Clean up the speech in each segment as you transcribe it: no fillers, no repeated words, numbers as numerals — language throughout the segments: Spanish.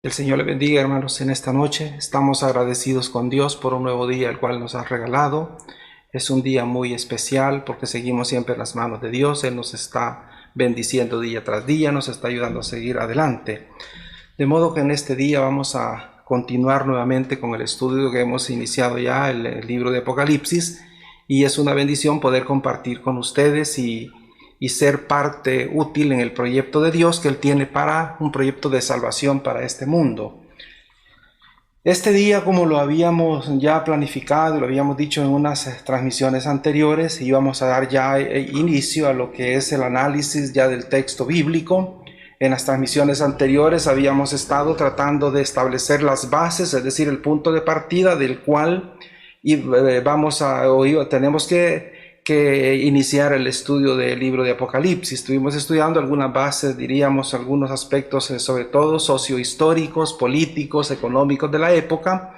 El Señor le bendiga, hermanos, en esta noche. Estamos agradecidos con Dios por un nuevo día el cual nos ha regalado. Es un día muy especial porque seguimos siempre en las manos de Dios. Él nos está bendiciendo día tras día, nos está ayudando a seguir adelante. De modo que en este día vamos a continuar nuevamente con el estudio que hemos iniciado ya, el libro de Apocalipsis, y es una bendición poder compartir con ustedes y ser parte útil en el proyecto de Dios que Él tiene para un proyecto de salvación para este mundo. Este día, como lo habíamos ya planificado, lo habíamos dicho en unas transmisiones anteriores, íbamos a dar ya inicio a lo que es el análisis ya del texto bíblico. En las transmisiones anteriores habíamos estado tratando de establecer las bases, es decir, el punto de partida del cual tenemos que iniciar el estudio del libro de Apocalipsis. Estuvimos estudiando algunas bases, diríamos, algunos aspectos, sobre todo sociohistóricos, políticos, económicos de la época,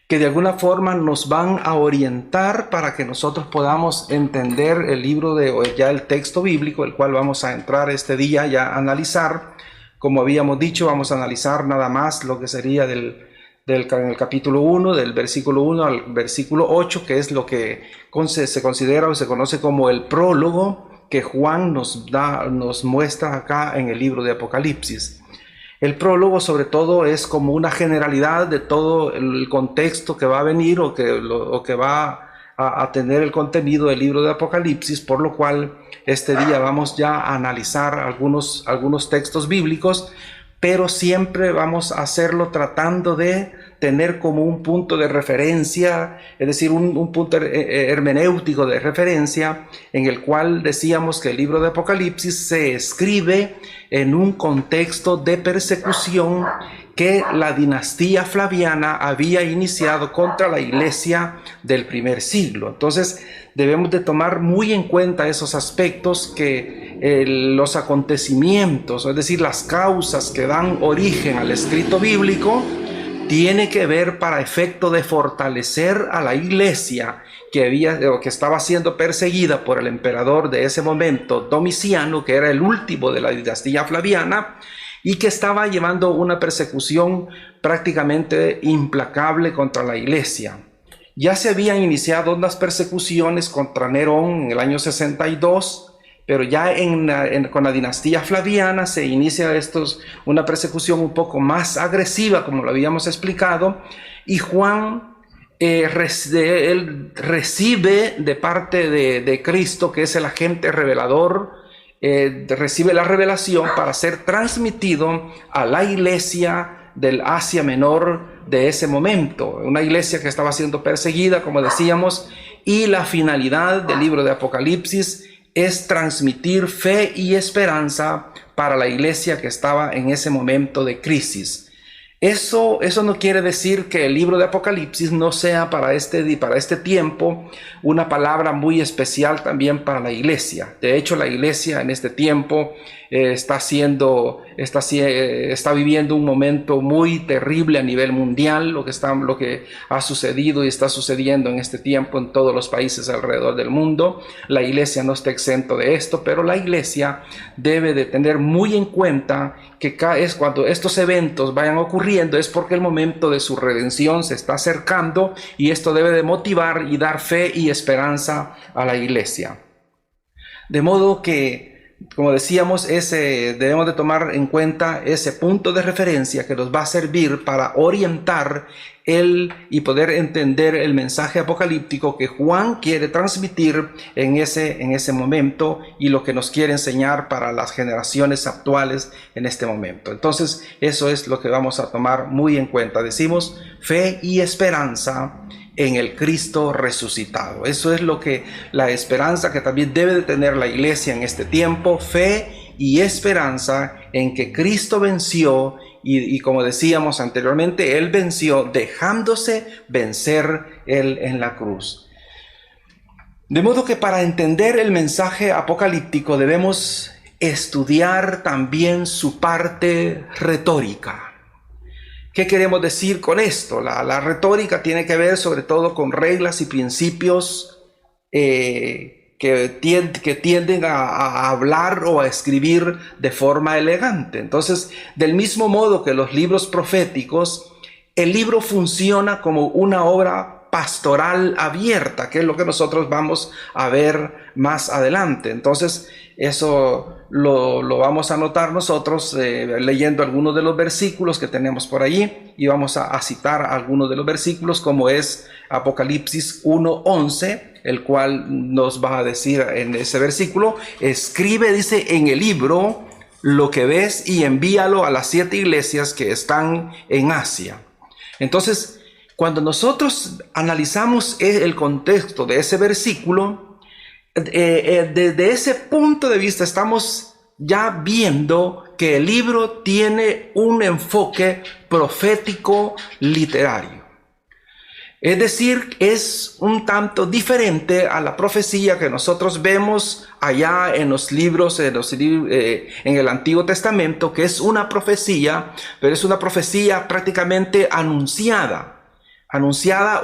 que de alguna forma nos van a orientar para que nosotros podamos entender el libro ya el texto bíblico, el cual vamos a entrar este día ya a analizar. Como habíamos dicho, vamos a analizar nada más lo que sería en el capítulo 1, del versículo 1 al versículo 8, que es lo que se considera o se conoce como el prólogo que Juan nos muestra acá en el libro de Apocalipsis. El prólogo sobre todo es como una generalidad de todo el contexto que va a venir o que va a tener el contenido del libro de Apocalipsis, por lo cual este día vamos ya a analizar algunos textos bíblicos, pero siempre vamos a hacerlo tratando de tener como un punto de referencia, es decir, un punto hermenéutico de referencia, en el cual decíamos que el libro de Apocalipsis se escribe en un contexto de persecución que la dinastía Flaviana había iniciado contra la iglesia del primer siglo. Entonces debemos de tomar muy en cuenta esos aspectos que los acontecimientos, es decir, las causas que dan origen al escrito bíblico, tiene que ver para efecto de fortalecer a la iglesia que estaba siendo perseguida por el emperador de ese momento, Domiciano, que era el último de la dinastía Flaviana, y que estaba llevando una persecución prácticamente implacable contra la iglesia. Ya se habían iniciado unas persecuciones contra Nerón en el año 62, pero ya con la dinastía Flaviana se inicia una persecución un poco más agresiva, como lo habíamos explicado, y Juan él recibe de parte de Cristo, que es el agente revelador, recibe la revelación para ser transmitido a la iglesia del Asia Menor de ese momento, una iglesia que estaba siendo perseguida, como decíamos, y la finalidad del libro de Apocalipsis es transmitir fe y esperanza para la iglesia que estaba en ese momento de crisis. Eso no quiere decir que el libro de Apocalipsis no sea para este tiempo una palabra muy especial también para la iglesia. De hecho, la iglesia en este tiempo está viviendo un momento muy terrible a nivel mundial, lo que ha sucedido y está sucediendo en este tiempo en todos los países alrededor del mundo. La iglesia no está exento de esto, pero la iglesia debe de tener muy en cuenta que cuando estos eventos vayan ocurriendo es porque el momento de su redención se está acercando, y esto debe de motivar y dar fe y esperanza a la iglesia. De modo que, como decíamos, debemos de tomar en cuenta ese punto de referencia que nos va a servir para orientar y poder entender el mensaje apocalíptico que Juan quiere transmitir en ese momento, y lo que nos quiere enseñar para las generaciones actuales en este momento. Entonces, eso es lo que vamos a tomar muy en cuenta. Decimos fe y esperanza en el Cristo resucitado. Eso es la esperanza que también debe de tener la iglesia en este tiempo: fe y esperanza en que Cristo venció, y como decíamos anteriormente, Él venció dejándose vencer Él en la cruz. De modo que para entender el mensaje apocalíptico debemos estudiar también su parte retórica. ¿Qué queremos decir con esto? La retórica tiene que ver sobre todo con reglas y principios que tienden a hablar o a escribir de forma elegante. Entonces, del mismo modo que los libros proféticos, el libro funciona como una obra pastoral abierta, que es lo que nosotros vamos a ver más adelante. Entonces, eso lo vamos a notar nosotros leyendo algunos de los versículos que tenemos por allí, y vamos a citar algunos de los versículos, como es Apocalipsis 1:11, el cual nos va a decir en ese versículo: escribe, dice, en el libro lo que ves y envíalo a las 7 iglesias que están en Asia. Entonces, cuando nosotros analizamos el contexto de ese versículo, desde ese punto de vista estamos ya viendo que el libro tiene un enfoque profético literario. Es decir, es un tanto diferente a la profecía que nosotros vemos allá en los libros, en el Antiguo Testamento, que es una profecía, pero es una profecía prácticamente anunciada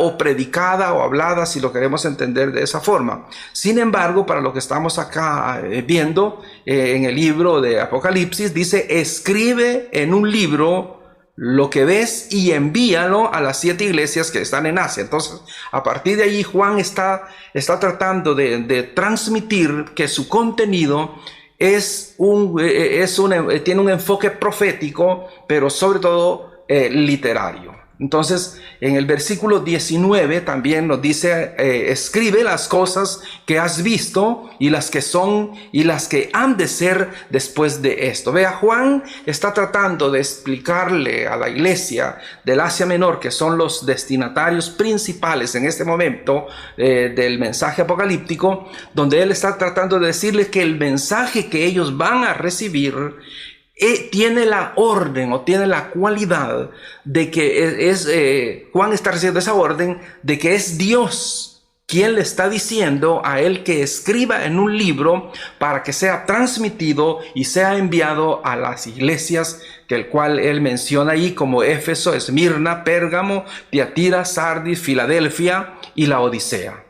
o predicada o hablada, si lo queremos entender de esa forma. Sin embargo, para lo que estamos acá viendo en el libro de Apocalipsis, dice: escribe en un libro lo que ves y envíalo a las 7 iglesias que están en Asia. Entonces, a partir de allí, Juan está tratando de transmitir que su contenido tiene un enfoque profético, pero sobre todo literario. Entonces, en el versículo 19 también nos dice: escribe las cosas que has visto y las que son y las que han de ser después de esto. Vea, Juan está tratando de explicarle a la iglesia del Asia Menor, que son los destinatarios principales en este momento del mensaje apocalíptico, donde él está tratando de decirles que el mensaje que ellos van a recibir tiene la orden o tiene la cualidad de que Juan está recibiendo esa orden de que es Dios quien le está diciendo a él que escriba en un libro para que sea transmitido y sea enviado a las iglesias, que el cual él menciona ahí como Éfeso, Esmirna, Pérgamo, Tiatira, Sardis, Filadelfia y la Odisea.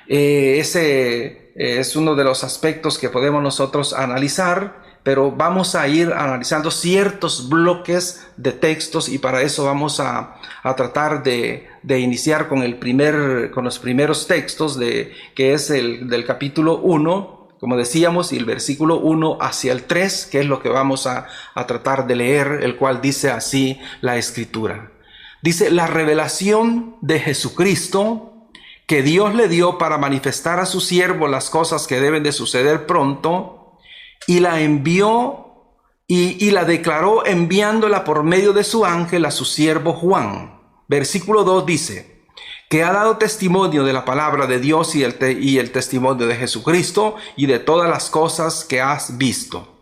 Ese es uno de los aspectos que podemos nosotros analizar, pero vamos a ir analizando ciertos bloques de textos, y para eso vamos a tratar de iniciar con los primeros textos que es del capítulo 1, como decíamos, y el versículo 1 hacia el 3, que es lo que vamos a tratar de leer, el cual dice así la Escritura. Dice: la revelación de Jesucristo que Dios le dio para manifestar a su siervo las cosas que deben de suceder pronto, y la envió y la declaró enviándola por medio de su ángel a su siervo Juan. Versículo 2 dice: que ha dado testimonio de la palabra de Dios y el testimonio de Jesucristo y de todas las cosas que has visto.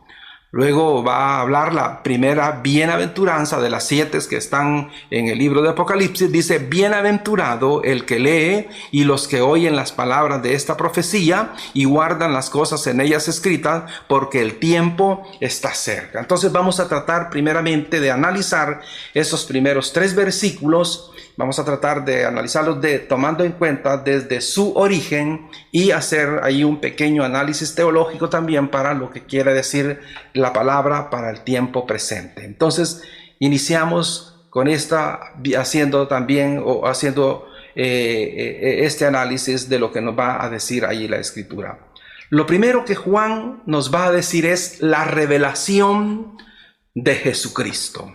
Luego va a hablar la primera bienaventuranza de las 7 que están en el libro de Apocalipsis. Dice: bienaventurado el que lee y los que oyen las palabras de esta profecía y guardan las cosas en ellas escritas, porque el tiempo está cerca. Entonces vamos a tratar primeramente de analizar esos primeros 3 versículos. Vamos a tratar de analizarlos tomando en cuenta desde su origen, y hacer ahí un pequeño análisis teológico también para lo que quiere decir la palabra para el tiempo presente. Entonces, iniciamos con haciendo este análisis de lo que nos va a decir ahí la Escritura. Lo primero que Juan nos va a decir es la revelación de Jesucristo.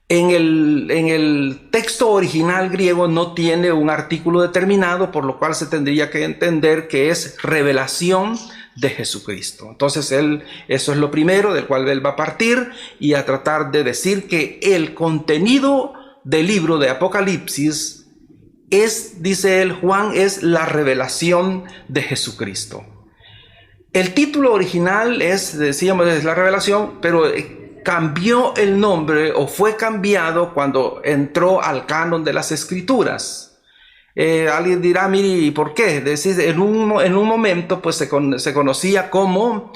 En el texto original griego no tiene un artículo determinado, por lo cual se tendría que entender que es revelación de Jesucristo. Entonces eso es lo primero del cual él va a partir, y a tratar de decir que el contenido del libro de Apocalipsis dice él, Juan, es la revelación de Jesucristo. El título original es la revelación, pero cambió el nombre, o fue cambiado cuando entró al canon de las Escrituras. Alguien dirá: mire, ¿y por qué? Decir, en un momento pues se conocía como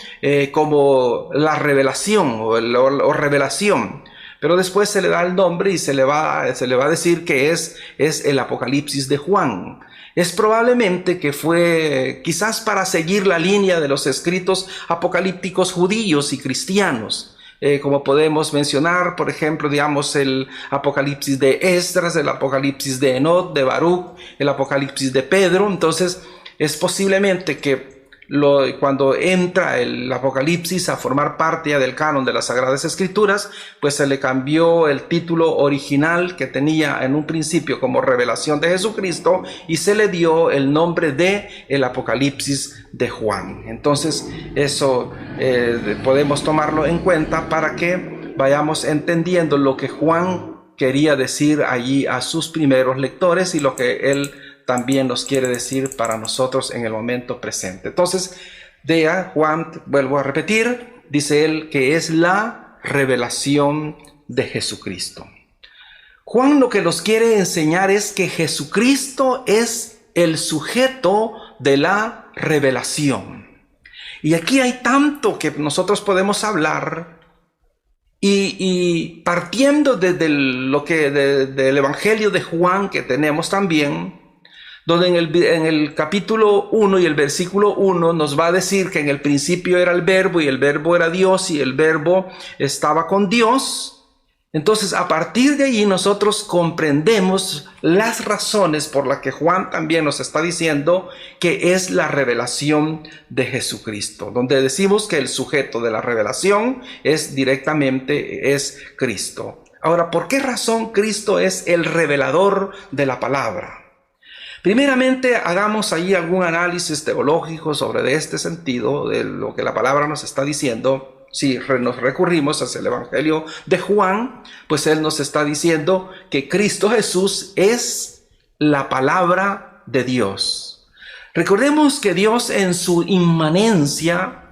la revelación o revelación, pero después se le da el nombre y se le va a decir que es el Apocalipsis de Juan. Es probablemente que fue quizás para seguir la línea de los escritos apocalípticos judíos y cristianos. Como podemos mencionar, por ejemplo, digamos, el Apocalipsis de Esdras, el Apocalipsis de Enoc, de Baruch, el Apocalipsis de Pedro. Entonces, es posiblemente que cuando entra el Apocalipsis a formar parte del canon de las Sagradas Escrituras, pues se le cambió el título original que tenía en un principio como Revelación de Jesucristo y se le dio el nombre de el Apocalipsis de Juan. Entonces eso podemos tomarlo en cuenta para que vayamos entendiendo lo que Juan quería decir allí a sus primeros lectores y lo que él también nos quiere decir para nosotros en el momento presente. Entonces, Juan, vuelvo a repetir, dice él que es la revelación de Jesucristo. Juan lo que nos quiere enseñar es que Jesucristo es el sujeto de la revelación. Y aquí hay tanto que nosotros podemos hablar y partiendo desde del Evangelio de Juan que tenemos también, donde en el capítulo 1 y el versículo 1 nos va a decir que en el principio era el verbo y el verbo era Dios y el verbo estaba con Dios. Entonces, a partir de allí nosotros comprendemos las razones por las que Juan también nos está diciendo que es la revelación de Jesucristo, donde decimos que el sujeto de la revelación es Cristo. Ahora, ¿por qué razón Cristo es el revelador de la palabra? Primeramente, hagamos ahí algún análisis teológico sobre este sentido de lo que la palabra nos está diciendo. Si nos recurrimos hacia el Evangelio de Juan, pues él nos está diciendo que Cristo Jesús es la palabra de Dios. Recordemos que Dios en su inmanencia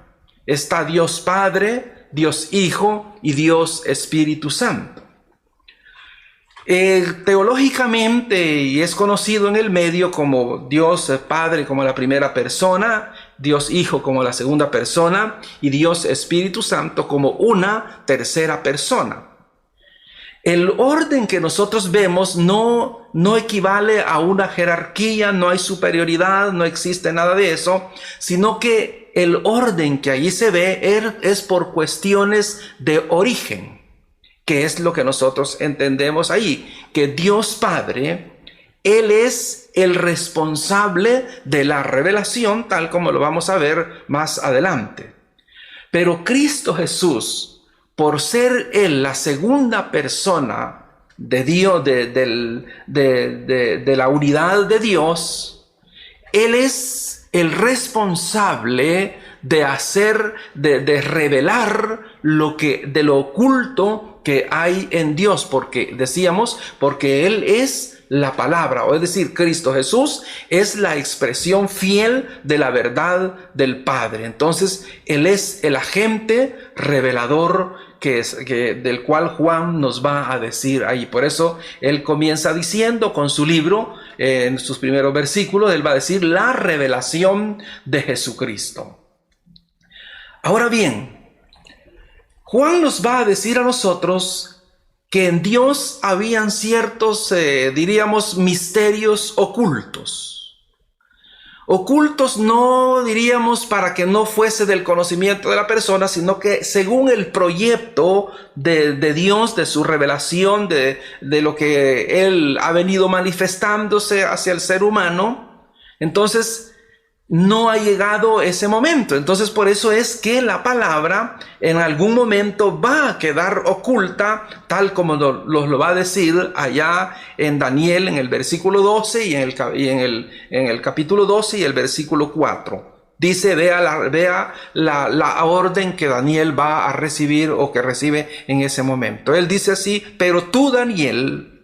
está Dios Padre, Dios Hijo y Dios Espíritu Santo. Teológicamente, y es conocido en el medio como Dios Padre como la primera persona, Dios Hijo como la segunda persona y Dios Espíritu Santo como una tercera persona. El orden que nosotros vemos no equivale a una jerarquía, no hay superioridad, no existe nada de eso, sino que el orden que allí se ve es por cuestiones de origen. ¿Qué es lo que nosotros entendemos ahí? Que Dios Padre, Él es el responsable de la revelación, tal como lo vamos a ver más adelante. Pero Cristo Jesús, por ser Él la segunda persona de Dios, de la unidad de Dios, Él es el responsable de revelar de lo oculto que hay en Dios, porque Él es la palabra, o es decir, Cristo Jesús es la expresión fiel de la verdad del Padre. Entonces, Él es el agente revelador del cual Juan nos va a decir ahí. Por eso, él comienza diciendo con su libro, en sus primeros versículos, él va a decir la revelación de Jesucristo. Ahora bien, Juan nos va a decir a nosotros que en Dios habían ciertos, misterios ocultos. Ocultos no diríamos para que no fuese del conocimiento de la persona, sino que según el proyecto de Dios, de su revelación, de lo que Él ha venido manifestándose hacia el ser humano, entonces no ha llegado ese momento. Entonces por eso es que la palabra en algún momento va a quedar oculta, tal como lo va a decir allá en Daniel en el versículo 12 y en el capítulo 12 y el versículo 4. Dice, vea la orden que Daniel va a recibir o que recibe en ese momento. Él dice así: pero tú, Daniel,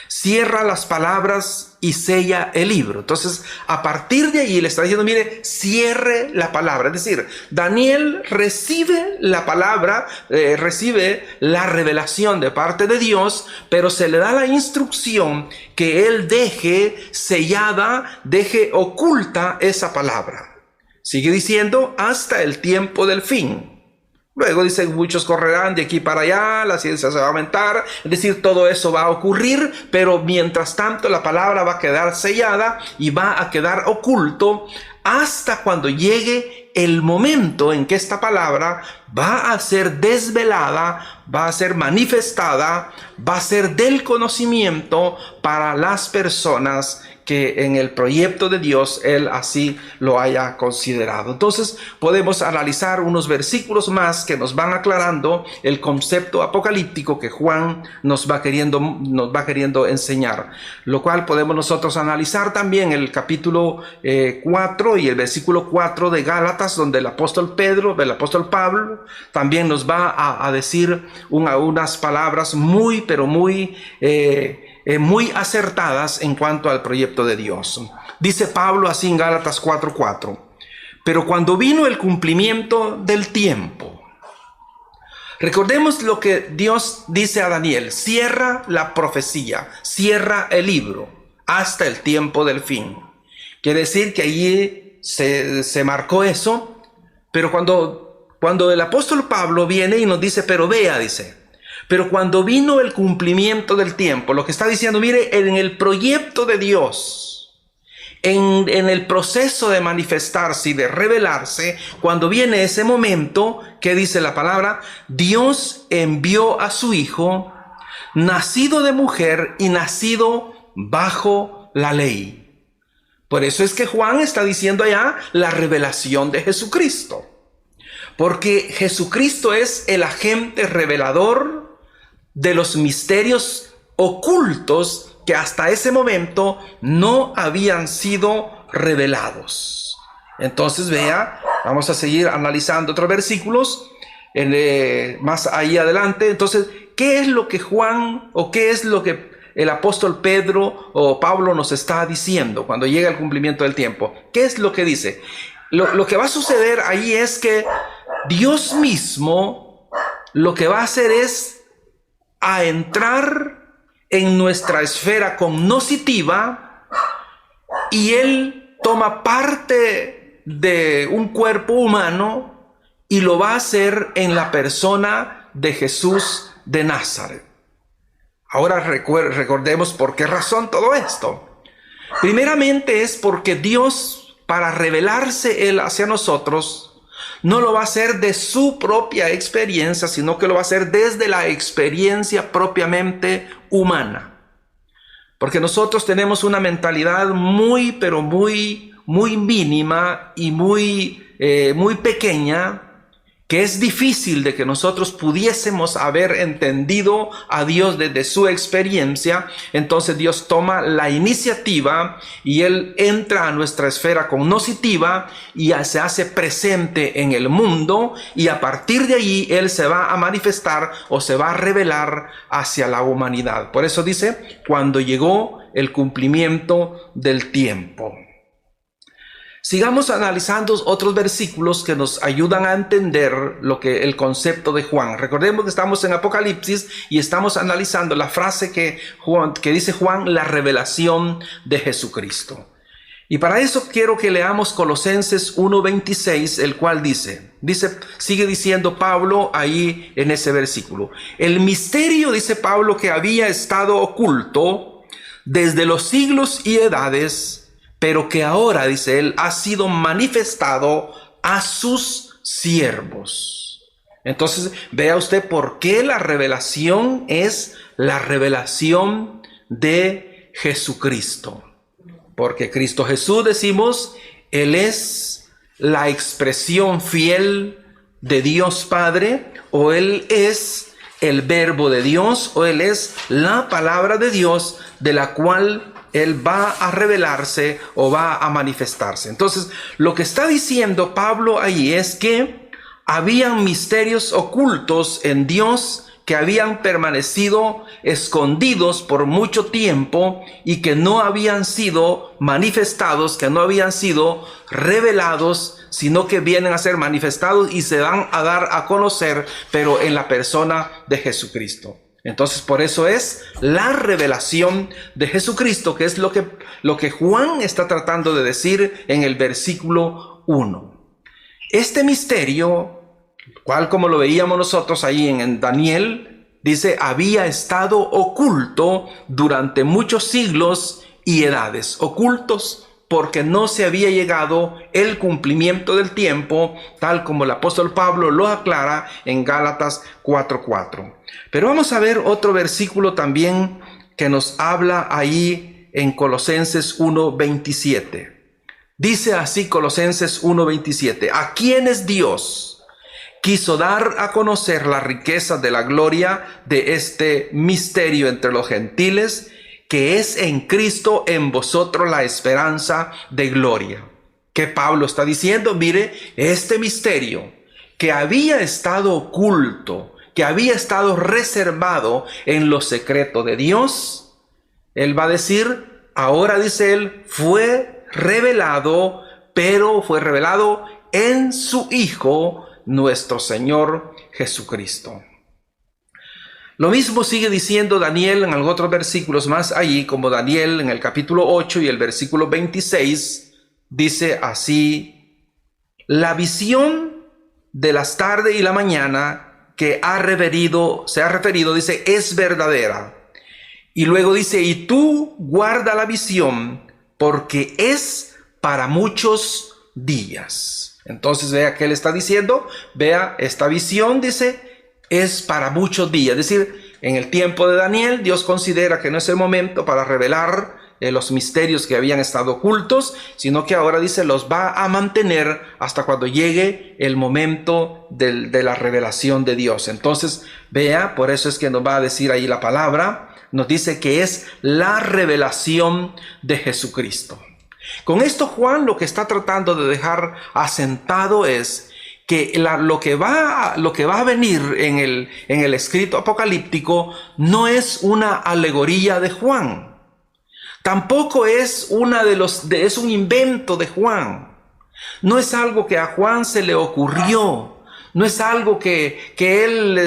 cierra las palabras y sella el libro. Entonces, a partir de allí le está diciendo, mire, cierre la palabra. Es decir, Daniel recibe la palabra, recibe la revelación de parte de Dios, pero se le da la instrucción que él deje sellada, deje oculta esa palabra. Sigue diciendo, hasta el tiempo del fin. Luego dice, muchos correrán de aquí para allá, la ciencia se va a aumentar, es decir, todo eso va a ocurrir, pero mientras tanto la palabra va a quedar sellada y va a quedar oculto hasta cuando llegue el momento en que esta palabra va a ser desvelada, va a ser manifestada, va a ser del conocimiento para las personas que en el proyecto de Dios Él así lo haya considerado. Entonces podemos analizar unos versículos más que nos van aclarando el concepto apocalíptico que Juan nos va queriendo enseñar, lo cual podemos nosotros analizar también el capítulo 4 y el versículo 4 de Gálatas, donde el apóstol Pablo también nos va a decir unas palabras muy acertadas en cuanto al proyecto de Dios. Dice Pablo así en Gálatas 4:4: pero cuando vino el cumplimiento del tiempo. Recordemos lo que Dios dice a Daniel: cierra la profecía, cierra el libro hasta el tiempo del fin. Quiere decir que allí se marcó eso, pero cuando el apóstol Pablo viene y nos dice, pero vea, dice, pero cuando vino el cumplimiento del tiempo, lo que está diciendo, mire, en el proyecto de Dios, en el proceso de manifestarse y de revelarse, cuando viene ese momento, ¿qué dice la palabra? Dios envió a su Hijo, nacido de mujer y nacido bajo la ley. Por eso es que Juan está diciendo allá la revelación de Jesucristo, porque Jesucristo es el agente revelador de los misterios ocultos que hasta ese momento no habían sido revelados. Entonces vea, vamos a seguir analizando otros versículos más ahí adelante. Entonces, ¿qué es lo que Juan o qué es lo que el apóstol Pedro o Pablo nos está diciendo cuando llega el cumplimiento del tiempo? ¿Qué es lo que dice? Lo que va a suceder ahí es que Dios mismo lo que va a hacer es a entrar en nuestra esfera cognoscitiva, y Él toma parte de un cuerpo humano y lo va a hacer en la persona de Jesús de Nazaret. Ahora recordemos por qué razón todo esto. Primeramente es porque Dios, para revelarse Él hacia nosotros, no lo va a hacer de su propia experiencia, sino que lo va a hacer desde la experiencia propiamente humana. Porque nosotros tenemos una mentalidad muy mínima y muy pequeña, que es difícil de que nosotros pudiésemos haber entendido a Dios desde su experiencia. Entonces Dios toma la iniciativa y Él entra a nuestra esfera cognoscitiva y se hace presente en el mundo, y a partir de allí Él se va a manifestar o se va a revelar hacia la humanidad. Por eso dice, cuando llegó el cumplimiento del tiempo. Sigamos analizando otros versículos que nos ayudan a entender el concepto de Juan. Recordemos que estamos en Apocalipsis y estamos analizando la frase que dice Juan, la revelación de Jesucristo. Y para eso quiero que leamos Colosenses 1:26, el cual sigue diciendo Pablo ahí en ese versículo: el misterio, dice Pablo, que había estado oculto desde los siglos y edades, pero que ahora, dice él, ha sido manifestado a sus siervos. Entonces, vea usted por qué la revelación es la revelación de Jesucristo. Porque Cristo Jesús, decimos, Él es la expresión fiel de Dios Padre, o Él es el verbo de Dios, o Él es la palabra de Dios, de la cual Él va a revelarse o va a manifestarse. Entonces, lo que está diciendo Pablo ahí es que habían misterios ocultos en Dios que habían permanecido escondidos por mucho tiempo y que no habían sido manifestados, que no habían sido revelados, sino que vienen a ser manifestados y se van a dar a conocer, pero en la persona de Jesucristo. Entonces, por eso es la revelación de Jesucristo, que es lo que Juan está tratando de decir en el versículo 1. Este misterio cual, como lo veíamos nosotros ahí en Daniel, dice, había estado oculto durante muchos siglos y edades. Ocultos porque no se había llegado el cumplimiento del tiempo, tal como el apóstol Pablo lo aclara en Gálatas 4:4. Pero vamos a ver otro versículo también que nos habla ahí en Colosenses 1:27. Dice así Colosenses 1:27, a quienes Dios quiso dar a conocer la riqueza de la gloria de este misterio entre los gentiles, que es en Cristo en vosotros la esperanza de gloria. ¿Qué Pablo está diciendo? Mire, este misterio que había estado oculto, que había estado reservado en lo secreto de Dios, él va a decir, ahora dice él, fue revelado, pero fue revelado en su Hijo, nuestro Señor Jesucristo. Lo mismo sigue diciendo Daniel en algunos otros versículos más allí, como Daniel en el capítulo 8 y el versículo 26, dice así, la visión de las tardes y la mañana que se ha referido, dice, es verdadera. Y luego dice, y tú guarda la visión, porque es para muchos días. Entonces vea qué le está diciendo, vea esta visión, dice, es para muchos días. Es decir, en el tiempo de Daniel, Dios considera que no es el momento para revelar los misterios que habían estado ocultos, sino que ahora dice, los va a mantener hasta cuando llegue el momento de la revelación de Dios. Entonces, vea, por eso es que nos va a decir ahí la palabra, nos dice que es la revelación de Jesucristo. Con esto Juan lo que está tratando de dejar asentado es que lo que va a venir en el escrito apocalíptico no es una alegoría de Juan. Tampoco es es un invento de Juan. No es algo que a Juan se le ocurrió. No es algo que él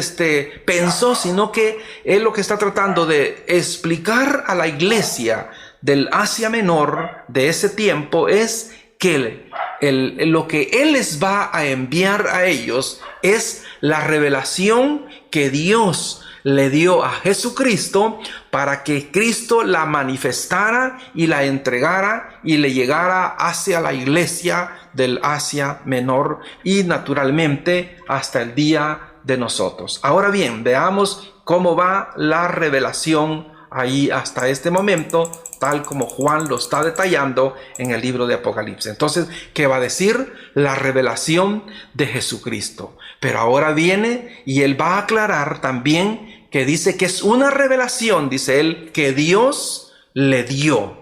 pensó, sino que él lo que está tratando de explicar a la iglesia del Asia Menor de ese tiempo es que lo que él les va a enviar a ellos es la revelación que Dios le dio a Jesucristo para que Cristo la manifestara y la entregara y le llegara hacia la iglesia del Asia Menor y naturalmente hasta el día de nosotros. Ahora bien, veamos cómo va la revelación ahí hasta este momento, tal como Juan lo está detallando en el libro de Apocalipsis. Entonces, ¿qué va a decir? La revelación de Jesucristo. Pero ahora viene y él va a aclarar también que dice que es una revelación, dice él, que Dios le dio.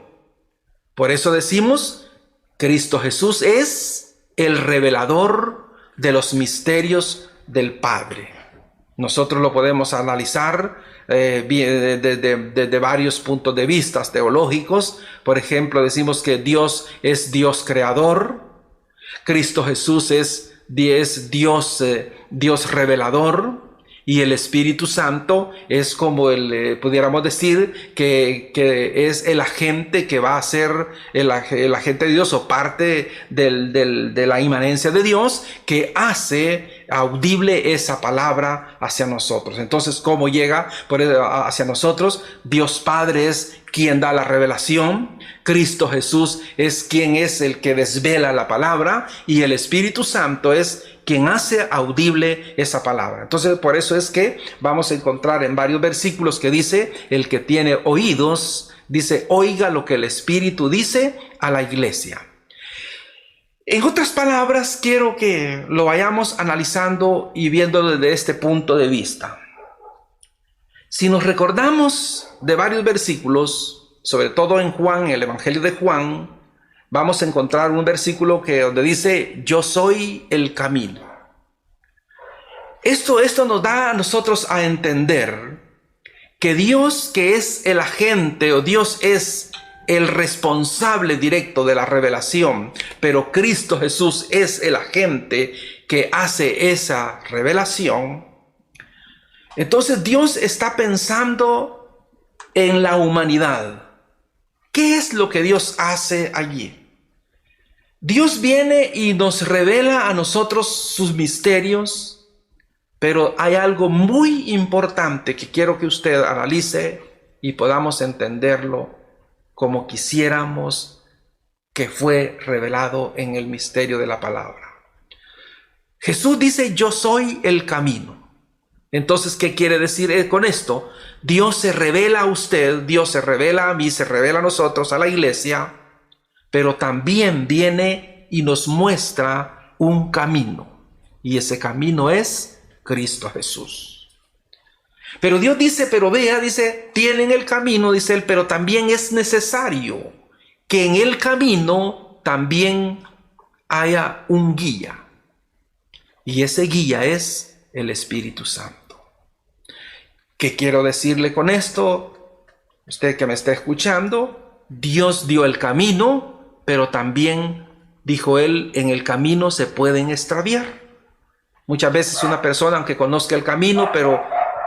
Por eso decimos, Cristo Jesús es el revelador de los misterios del Padre. Nosotros lo podemos analizar desde varios puntos de vista teológicos. Por ejemplo, decimos que Dios es Dios creador, Cristo Jesús es Dios revelador, y el Espíritu Santo es como pudiéramos decir que es el agente que va a ser el agente de Dios o parte de la inmanencia de Dios que hace audible esa palabra hacia nosotros. Entonces, ¿cómo llega hacia nosotros? Dios Padre es quien da la revelación, Cristo Jesús es quien es el que desvela la palabra y el Espíritu Santo es quien hace audible esa palabra. Entonces, por eso es que vamos a encontrar en varios versículos que dice, el que tiene oídos, dice, oiga lo que el Espíritu dice a la iglesia. En otras palabras, quiero que lo vayamos analizando y viendo desde este punto de vista. Si nos recordamos de varios versículos, sobre todo en Juan, en el Evangelio de Juan, vamos a encontrar un versículo donde dice, yo soy el camino. Esto nos da a nosotros a entender que Dios, que es el agente, o Dios es el responsable directo de la revelación, pero Cristo Jesús es el agente que hace esa revelación. Entonces Dios está pensando en la humanidad. ¿Qué es lo que Dios hace allí? Dios viene y nos revela a nosotros sus misterios. Pero hay algo muy importante que quiero que usted analice y podamos entenderlo como quisiéramos que fue revelado en el misterio de la palabra. Jesús dice: yo soy el camino. Entonces, ¿qué quiere decir con esto? Dios se revela a usted, Dios se revela a mí, se revela a nosotros, a la iglesia, pero también viene y nos muestra un camino. Y ese camino es Cristo Jesús. Pero Dios dice, pero vea, dice, tienen el camino, dice él, pero también es necesario que en el camino también haya un guía. Y ese guía es el Espíritu Santo. ¿Qué quiero decirle con esto? Usted que me está escuchando, Dios dio el camino, pero también, dijo él, en el camino se pueden extraviar. Muchas veces una persona, aunque conozca el camino, pero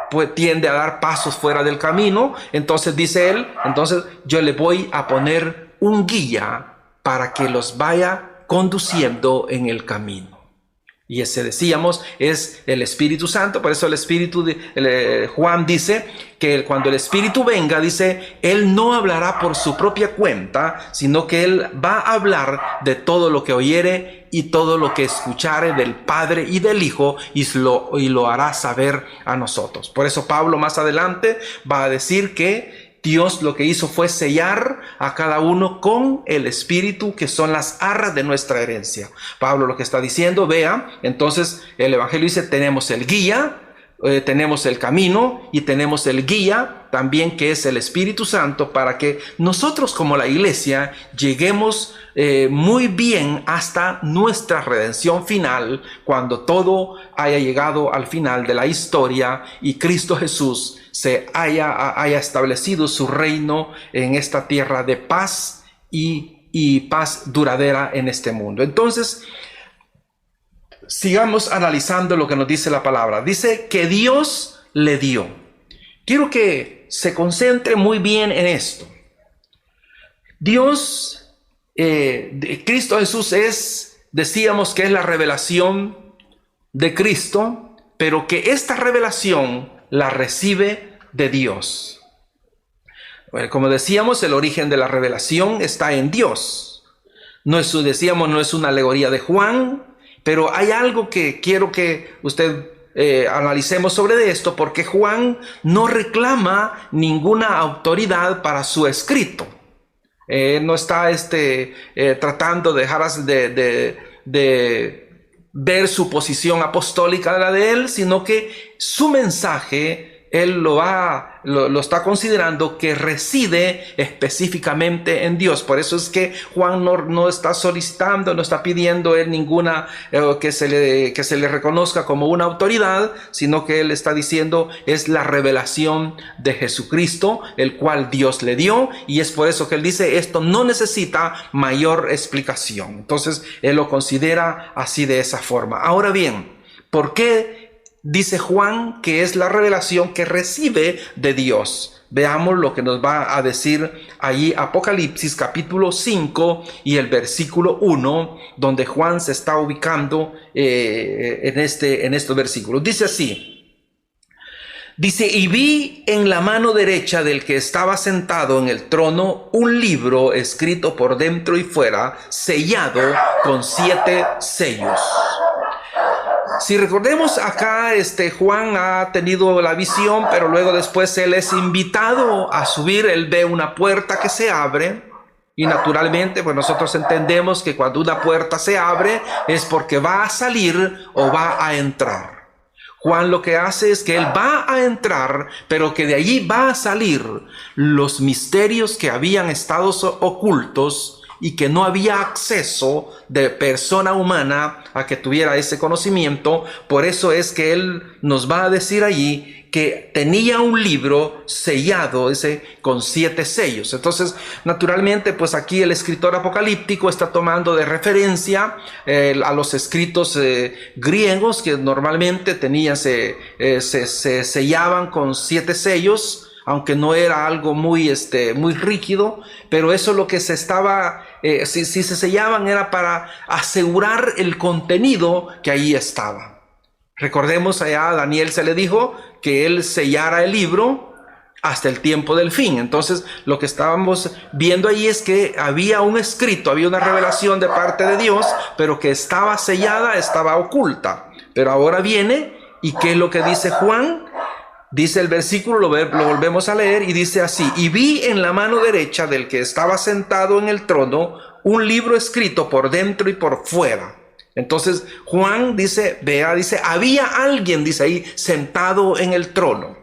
pues tiende a dar pasos fuera del camino. Entonces dice él, entonces yo le voy a poner un guía para que los vaya conduciendo en el camino. Y ese, decíamos, es el Espíritu Santo. Por eso el Espíritu Juan dice que cuando el Espíritu venga, dice, Él no hablará por su propia cuenta, sino que Él va a hablar de todo lo que oyere y todo lo que escuchare del Padre y del Hijo, y lo hará saber a nosotros. Por eso Pablo más adelante va a decir que Dios lo que hizo fue sellar a cada uno con el Espíritu, que son las arras de nuestra herencia. Pablo lo que está diciendo, vea, entonces el Evangelio dice, tenemos el guía, tenemos el camino y tenemos el guía también, que es el Espíritu Santo, para que nosotros como la iglesia lleguemos muy bien hasta nuestra redención final, cuando todo haya llegado al final de la historia y Cristo Jesús se haya establecido su reino en esta tierra de paz y paz duradera en este mundo. Entonces, sigamos analizando lo que nos dice la palabra. Dice que Dios le dio. Quiero que se concentre muy bien en esto. Dios, Cristo Jesús decíamos que es la revelación de Cristo, pero que esta revelación la recibe de Dios. Bueno, como decíamos, el origen de la revelación está en Dios. No es una alegoría de Juan, pero hay algo que quiero que usted analicemos sobre esto, porque Juan no reclama ninguna autoridad para su escrito. No está tratando de dejar de ver su posición apostólica de la de él, sino que su mensaje él lo está considerando que reside específicamente en Dios. Por eso es que Juan no está solicitando, no está pidiendo él ninguna que se le reconozca como una autoridad, sino que él está diciendo es la revelación de Jesucristo, el cual Dios le dio, y es por eso que él dice esto no necesita mayor explicación. Entonces él lo considera así, de esa forma. Ahora bien, ¿por qué dice Juan que es la revelación que recibe de Dios? Veamos lo que nos va a decir allí Apocalipsis capítulo 5 y el versículo 1, donde Juan se está ubicando en estos versículos. Dice así, dice, y vi en la mano derecha del que estaba sentado en el trono un libro escrito por dentro y fuera, sellado con 7 sellos. Si recordemos acá, Juan ha tenido la visión, pero luego después él es invitado a subir. Él ve una puerta que se abre y naturalmente pues nosotros entendemos que cuando una puerta se abre es porque va a salir o va a entrar. Juan lo que hace es que él va a entrar, pero que de allí va a salir los misterios que habían estado ocultos y que no había acceso de persona humana a que tuviera ese conocimiento. Por eso es que él nos va a decir allí que tenía un libro sellado con 7 sellos. Entonces, naturalmente, pues aquí el escritor apocalíptico está tomando de referencia a los escritos griegos, que normalmente se sellaban con 7 sellos, aunque no era algo muy rígido, pero eso lo que se estaba, si se sellaban era para asegurar el contenido que ahí estaba. Recordemos, allá a Daniel se le dijo que él sellara el libro hasta el tiempo del fin. Entonces, lo que estábamos viendo ahí es que había un escrito, había una revelación de parte de Dios, pero que estaba sellada, estaba oculta. Pero ahora viene, ¿y qué es lo que dice Juan? Dice el versículo, lo volvemos a leer, y dice así: y vi en la mano derecha del que estaba sentado en el trono un libro escrito por dentro y por fuera. Entonces Juan dice, dice, había alguien, dice ahí, sentado en el trono.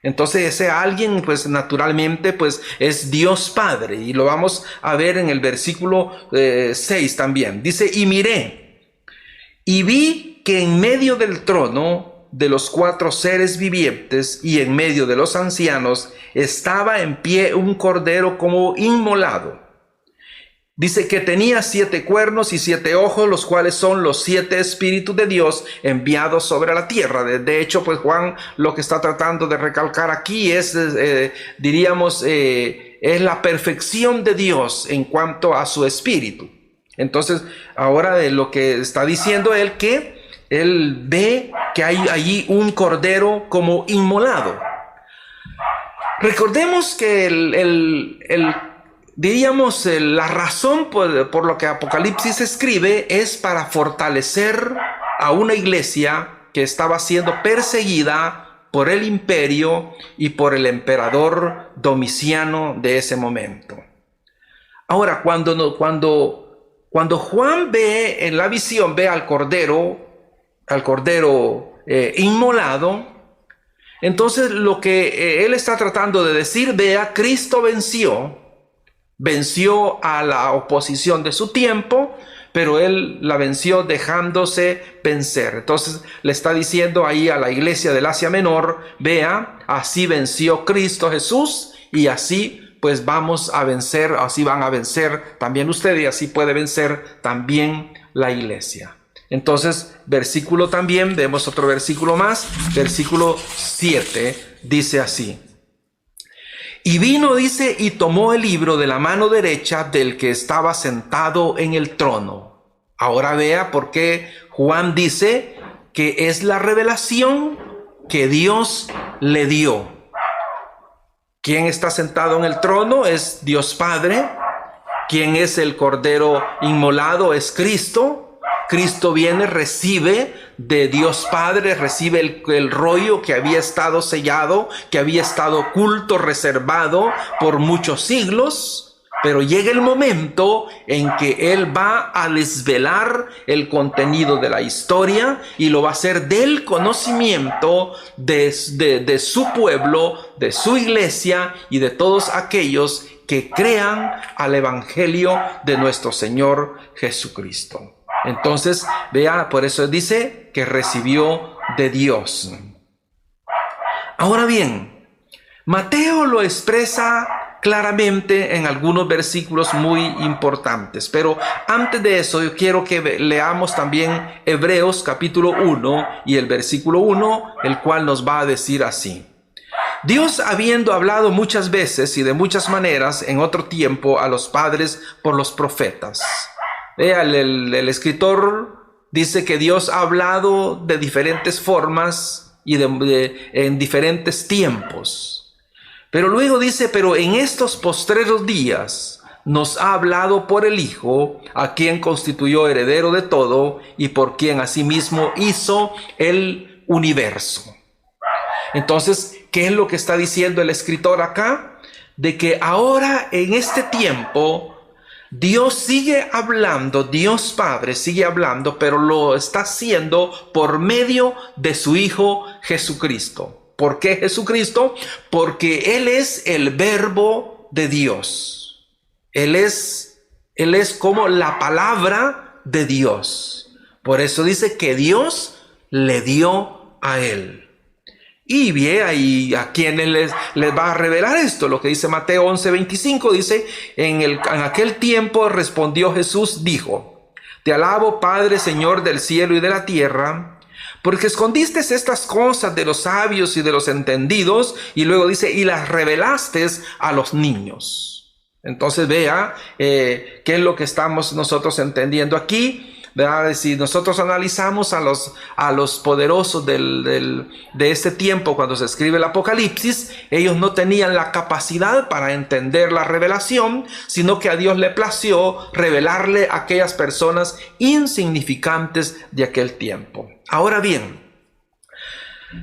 Entonces ese alguien, pues naturalmente, pues es Dios Padre, y lo vamos a ver en el versículo 6 también. Dice, y miré, y vi que en medio del trono de los 4 seres vivientes y en medio de los ancianos estaba en pie un cordero como inmolado. Dice que tenía 7 cuernos y 7 ojos, los cuales son los 7 espíritus de Dios enviados sobre la tierra. De hecho, pues Juan lo que está tratando de recalcar aquí es, diríamos, es la perfección de Dios en cuanto a su espíritu. Entonces, ahora de lo que está diciendo él, que él ve que hay allí un cordero como inmolado. Recordemos que diríamos, la razón por lo que Apocalipsis escribe es para fortalecer a una iglesia que estaba siendo perseguida por el imperio y por el emperador Domiciano de ese momento. Ahora, cuando Juan ve en la visión, ve al cordero inmolado, entonces lo que él está tratando de decir, vea, Cristo venció a la oposición de su tiempo, pero él la venció dejándose vencer. Entonces le está diciendo ahí a la iglesia del Asia Menor, vea, así venció Cristo Jesús, y así pues vamos a vencer, así van a vencer también ustedes, y así puede vencer también la iglesia. Entonces, versículo también, vemos otro versículo más, versículo 7, dice así: y vino, dice, y tomó el libro de la mano derecha del que estaba sentado en el trono. Ahora vea por qué Juan dice que es la revelación que Dios le dio. ¿Quién está sentado en el trono? Es Dios Padre. ¿Quién es el cordero inmolado? Es Cristo. Cristo viene, recibe de Dios Padre, recibe el rollo que había estado sellado, que había estado oculto, reservado por muchos siglos, pero llega el momento en que Él va a desvelar el contenido de la historia, y lo va a hacer del conocimiento de su pueblo, de su iglesia y de todos aquellos que crean al Evangelio de nuestro Señor Jesucristo. Entonces, vea, por eso dice que recibió de Dios. Ahora bien, Mateo lo expresa claramente en algunos versículos muy importantes, pero antes de eso yo quiero que leamos también Hebreos capítulo 1 y el versículo 1, el cual nos va a decir así: Dios, habiendo hablado muchas veces y de muchas maneras en otro tiempo a los padres por los profetas. El escritor dice que Dios ha hablado de diferentes formas y en diferentes tiempos. Pero luego dice, pero en estos postreros días nos ha hablado por el Hijo, a quien constituyó heredero de todo y por quien asimismo hizo el universo. Entonces, ¿qué es lo que está diciendo el escritor acá? De que ahora en este tiempo Dios sigue hablando, Dios Padre sigue hablando, pero lo está haciendo por medio de su Hijo Jesucristo. ¿Por qué Jesucristo? Porque Él es el Verbo de Dios. Él es como la palabra de Dios. Por eso dice que Dios le dio a Él. Y bien, y a quienes les va a revelar esto, lo que dice Mateo 11:25, dice, en aquel tiempo respondió Jesús, dijo: Te alabo, Padre, Señor del cielo y de la tierra, porque escondiste estas cosas de los sabios y de los entendidos, y luego dice, y las revelaste a los niños. Entonces vea, qué es lo que estamos nosotros entendiendo aquí. ¿verdad? Si nosotros analizamos a los poderosos de este tiempo cuando se escribe el Apocalipsis, ellos no tenían la capacidad para entender la revelación, sino que a Dios le plació revelarle a aquellas personas insignificantes de aquel tiempo. Ahora bien,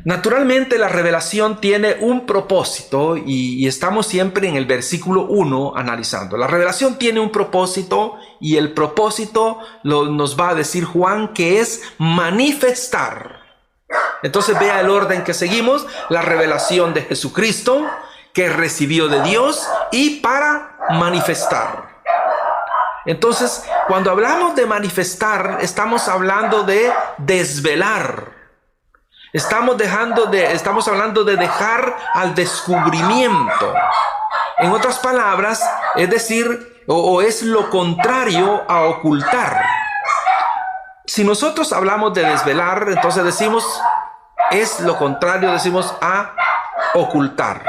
naturalmente la revelación tiene un propósito y estamos siempre en el versículo 1 analizando. La revelación tiene un propósito y el propósito nos va a decir Juan que es manifestar. Entonces vea el orden que seguimos: la revelación de Jesucristo que recibió de Dios y para manifestar. Entonces cuando hablamos de manifestar estamos hablando de desvelar. Estamos hablando de dejar al descubrimiento. En otras palabras, es decir, o es lo contrario a ocultar. Si nosotros hablamos de desvelar, entonces decimos, es lo contrario, decimos a ocultar.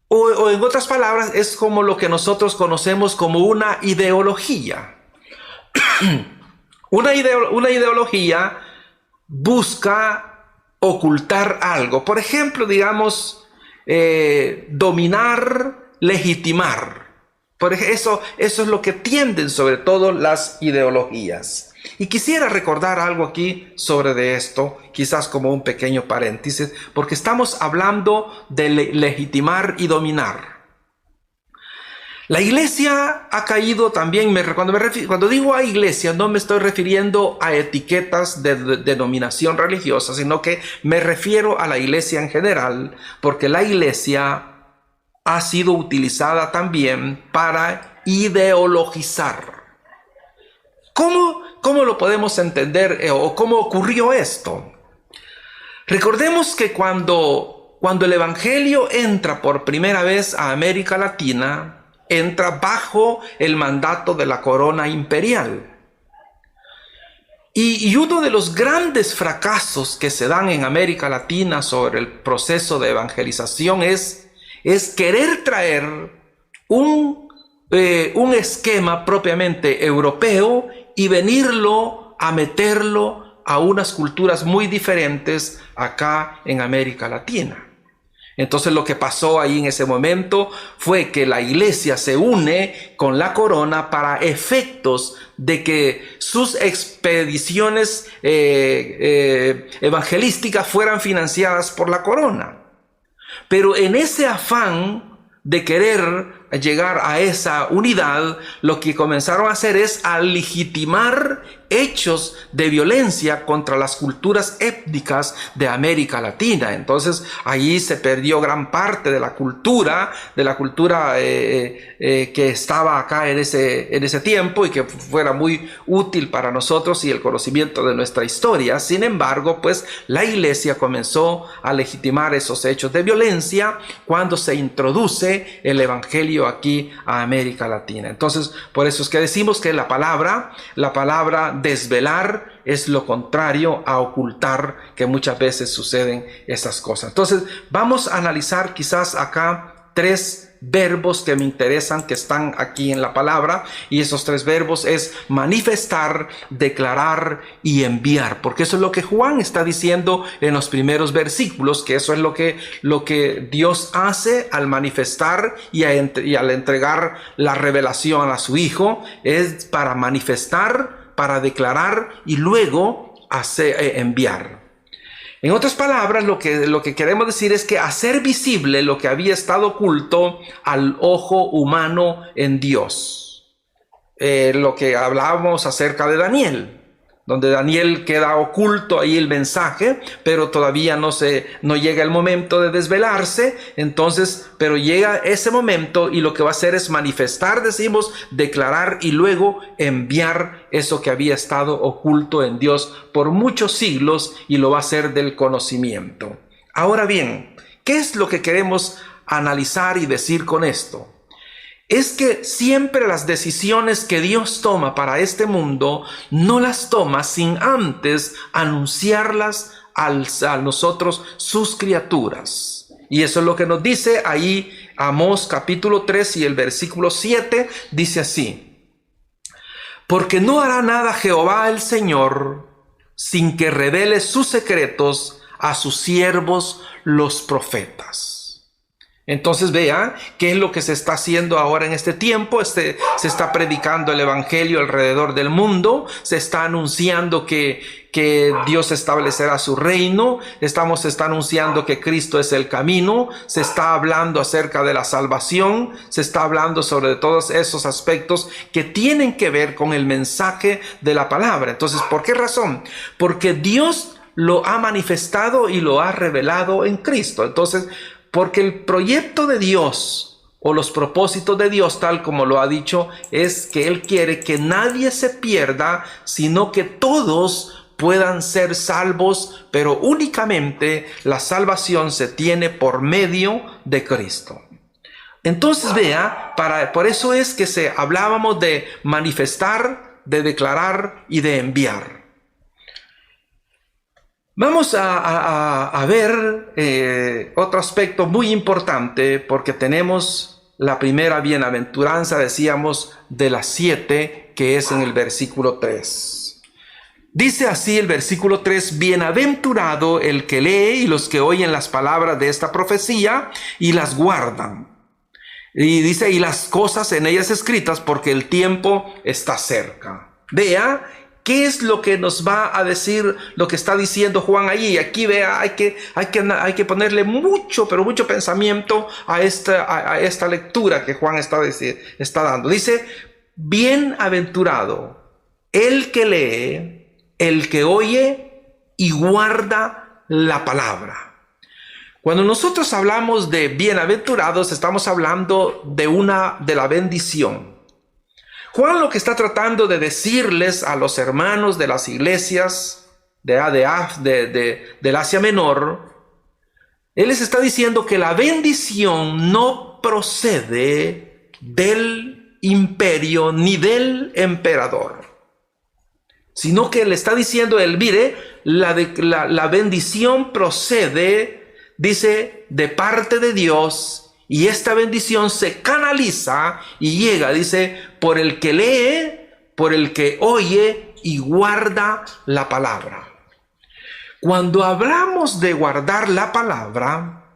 O en otras palabras, es como lo que nosotros conocemos como una ideología. Una ideología busca ocultar algo. Por ejemplo, digamos, dominar, legitimar. Eso es lo que tienden sobre todo las ideologías. Y quisiera recordar algo aquí sobre de esto, quizás como un pequeño paréntesis, porque estamos hablando de legitimar y dominar. La iglesia ha caído también, cuando digo a iglesia no me estoy refiriendo a etiquetas de denominación religiosa, sino que me refiero a la iglesia en general, porque la iglesia ha sido utilizada también para ideologizar. ¿Cómo lo podemos entender o cómo ocurrió esto? Recordemos que cuando el Evangelio entra por primera vez a América Latina, entra bajo el mandato de la corona imperial. Y uno de los grandes fracasos que se dan en América Latina sobre el proceso de evangelización es querer traer un esquema propiamente europeo y venirlo a meterlo a unas culturas muy diferentes acá en América Latina. Entonces lo que pasó ahí en ese momento fue que la iglesia se une con la corona para efectos de que sus expediciones evangelísticas fueran financiadas por la corona. Pero en ese afán de querer llegar a esa unidad, lo que comenzaron a hacer es a legitimar hechos de violencia contra las culturas étnicas de América Latina. Entonces allí se perdió gran parte de la cultura que estaba acá en ese tiempo y que fuera muy útil para nosotros y el conocimiento de nuestra historia. Sin embargo, pues la iglesia comenzó a legitimar esos hechos de violencia cuando se introduce el evangelio aquí a América Latina. Entonces, por eso es que decimos que la palabra desvelar es lo contrario a ocultar, que muchas veces suceden esas cosas. Entonces, vamos a analizar quizás acá 3 verbos que me interesan, que están aquí en la palabra, y esos 3 verbos es manifestar, declarar y enviar, porque eso es lo que Juan está diciendo en los primeros versículos, que eso es lo que Dios hace al manifestar y al entregar la revelación a su Hijo, es para manifestar, para declarar y luego enviar. En otras palabras, lo que queremos decir es que hacer visible lo que había estado oculto al ojo humano en Dios. Lo que hablábamos acerca de Daniel, donde Daniel queda oculto ahí el mensaje, pero todavía no llega el momento de desvelarse. Entonces, pero llega ese momento y lo que va a hacer es manifestar, decimos, declarar y luego enviar eso que había estado oculto en Dios por muchos siglos, y lo va a hacer del conocimiento. Ahora bien, ¿qué es lo que queremos analizar y decir con esto? Es que siempre las decisiones que Dios toma para este mundo no las toma sin antes anunciarlas a nosotros, sus criaturas. Y eso es lo que nos dice ahí Amós capítulo 3 y el versículo 7 dice así: Porque no hará nada Jehová el Señor sin que revele sus secretos a sus siervos los profetas. Entonces vea qué es lo que se está haciendo ahora en este tiempo. Se está predicando el evangelio alrededor del mundo, se está anunciando que Dios establecerá su reino, se está anunciando que Cristo es el camino, se está hablando acerca de la salvación, se está hablando sobre todos esos aspectos que tienen que ver con el mensaje de la palabra. Entonces, ¿por qué razón? Porque Dios lo ha manifestado y lo ha revelado en Cristo. Entonces, porque el proyecto de Dios o los propósitos de Dios, tal como lo ha dicho, es que Él quiere que nadie se pierda, sino que todos puedan ser salvos, pero únicamente la salvación se tiene por medio de Cristo. Entonces vea, por eso es que hablábamos de manifestar, de declarar y de enviar. Vamos a ver otro aspecto muy importante, porque tenemos la primera bienaventuranza, decíamos, de las 7, que es en el versículo 3. Dice así el versículo 3: bienaventurado el que lee y los que oyen las palabras de esta profecía y las guardan. Y dice, y las cosas en ellas escritas, porque el tiempo está cerca. Vea, ¿qué es lo que nos va a decir lo que está diciendo Juan allí? Aquí vea, hay que ponerle mucho, pero mucho pensamiento a esta lectura que Juan está dando. Dice, bienaventurado el que lee, el que oye y guarda la palabra. Cuando nosotros hablamos de bienaventurados, estamos hablando de la bendición. Juan lo que está tratando de decirles a los hermanos de las iglesias del Asia Menor, él les está diciendo que la bendición no procede del imperio ni del emperador, sino que le está diciendo él, mire, la bendición procede, dice, de parte de Dios. Y esta bendición se canaliza y llega, dice, por el que lee, por el que oye y guarda la palabra. Cuando hablamos de guardar la palabra,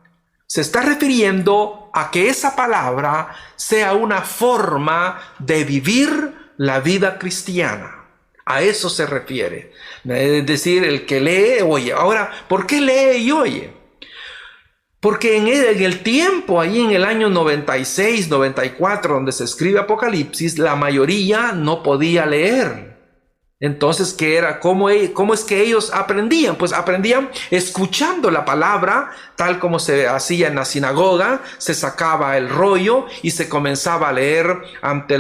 se está refiriendo a que esa palabra sea una forma de vivir la vida cristiana. A eso se refiere. Es decir, el que lee, oye. Ahora, ¿por qué lee y oye? Porque en el tiempo, ahí en el año 96, 94, donde se escribe Apocalipsis, la mayoría no podía leer. Entonces, ¿qué era? ¿Cómo es que ellos aprendían? Pues aprendían escuchando la palabra, tal como se hacía en la sinagoga. Se sacaba el rollo y se comenzaba a leer ante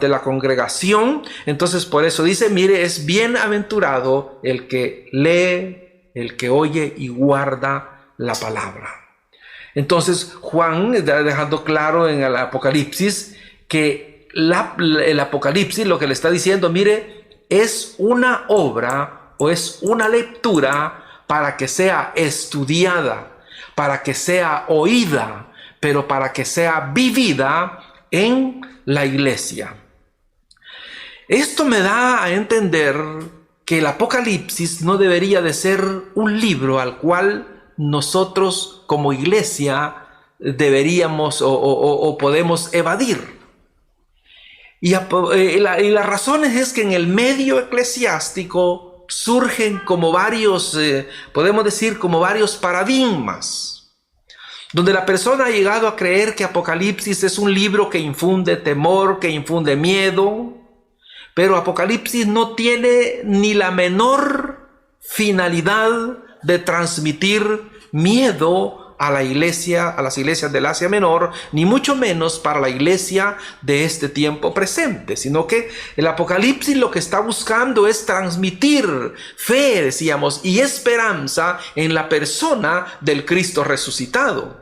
la congregación. Entonces, por eso dice, mire, es bienaventurado el que lee, el que oye y guarda la palabra. Entonces Juan está dejando claro en el Apocalipsis que el Apocalipsis lo que le está diciendo, mire, es una obra o es una lectura para que sea estudiada, para que sea oída, pero para que sea vivida en la iglesia. Esto me da a entender que el Apocalipsis no debería de ser un libro al cual nosotros como iglesia deberíamos o podemos evadir. Y las razones es que en el medio eclesiástico surgen como varios, podemos decir, como varios paradigmas, donde la persona ha llegado a creer que Apocalipsis es un libro que infunde temor, que infunde miedo, pero Apocalipsis no tiene ni la menor finalidad de transmitir miedo a la iglesia, a las iglesias del Asia Menor, ni mucho menos para la iglesia de este tiempo presente, sino que el Apocalipsis lo que está buscando es transmitir fe, decíamos, y esperanza en la persona del Cristo resucitado.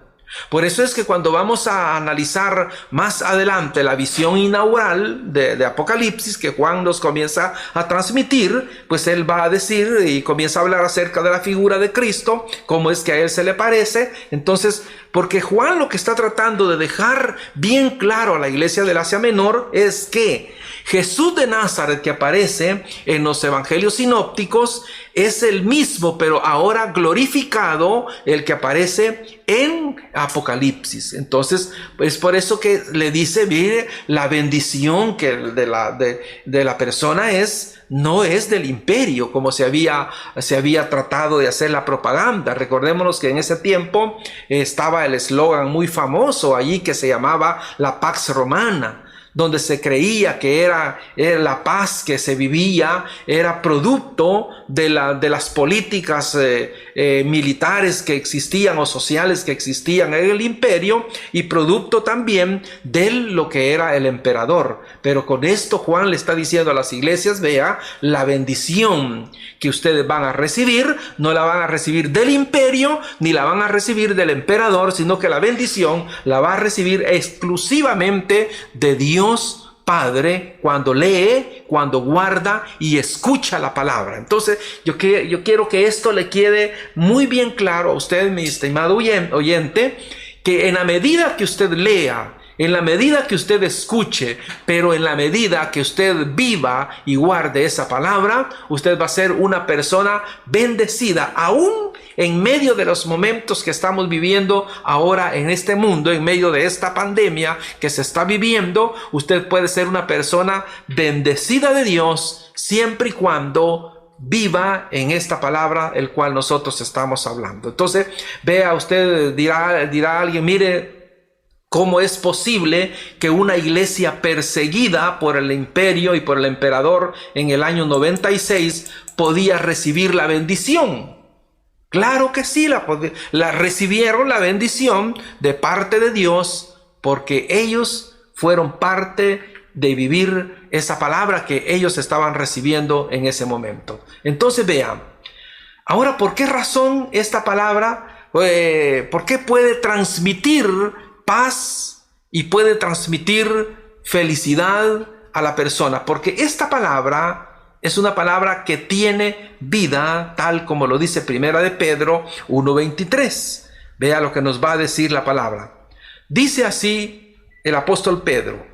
Por eso es que cuando vamos a analizar más adelante la visión inaugural de Apocalipsis que Juan nos comienza a transmitir, pues él va a decir y comienza a hablar acerca de la figura de Cristo, cómo es que a él se le parece. Entonces, porque Juan lo que está tratando de dejar bien claro a la iglesia del Asia Menor es que Jesús de Nazaret que aparece en los evangelios sinópticos es el mismo, pero ahora glorificado, el que aparece en Apocalipsis. Entonces, es por eso que le dice, mire, la bendición que de la persona no es del imperio, como se había tratado de hacer la propaganda. Recordémonos que en ese tiempo estaba el eslogan muy famoso allí que se llamaba la Pax Romana, donde se creía que era la paz que se vivía, era producto de las políticas militares que existían o sociales que existían en el imperio, y producto también de lo que era el emperador. Pero con esto Juan le está diciendo a las iglesias, vea, la bendición que ustedes van a recibir, no la van a recibir del imperio, ni la van a recibir del emperador, sino que la bendición la va a recibir exclusivamente de Dios Padre, cuando lee, cuando guarda y escucha la palabra. Entonces yo quiero que esto le quede muy bien claro a usted, mi estimado oyente, que en la medida que usted lea, en la medida que usted escuche, pero en la medida que usted viva y guarde esa palabra, usted va a ser una persona bendecida, aún en medio de los momentos que estamos viviendo ahora en este mundo, en medio de esta pandemia que se está viviendo. Usted puede ser una persona bendecida de Dios siempre y cuando viva en esta palabra el cual nosotros estamos hablando. Entonces, vea, usted dirá alguien, mire, ¿cómo es posible que una iglesia perseguida por el imperio y por el emperador en el año 96 podía recibir la bendición? Claro que sí, la recibieron la bendición de parte de Dios, porque ellos fueron parte de vivir esa palabra que ellos estaban recibiendo en ese momento. Entonces vean, ahora, ¿por qué razón esta palabra, por qué puede transmitir paz y puede transmitir felicidad a la persona? Porque esta palabra es una palabra que tiene vida, tal como lo dice Primera de Pedro 1:23. Vea lo que nos va a decir la palabra. Dice así el apóstol Pedro: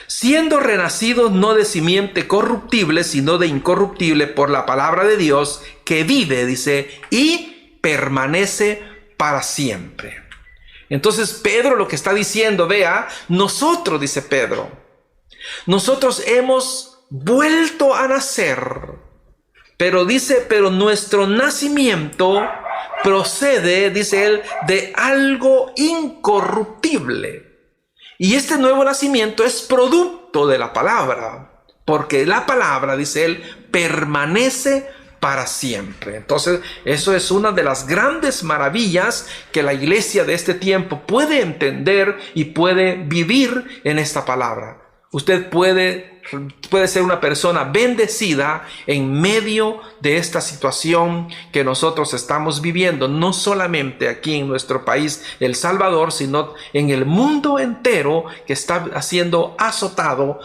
siendo renacidos no de simiente corruptible, sino de incorruptible por la palabra de Dios, que vive, dice, y permanece para siempre. Entonces Pedro lo que está diciendo, vea, nosotros, dice Pedro, nosotros hemos vuelto a nacer, pero dice, pero nuestro nacimiento procede, dice él, de algo incorruptible. Y este nuevo nacimiento es producto de la palabra, porque la palabra, dice él, permanece para siempre. Entonces, eso es una de las grandes maravillas que la iglesia de este tiempo puede entender y puede vivir en esta palabra. Usted puede ser una persona bendecida en medio de esta situación que nosotros estamos viviendo, no solamente aquí en nuestro país, El Salvador, sino en el mundo entero que está siendo azotado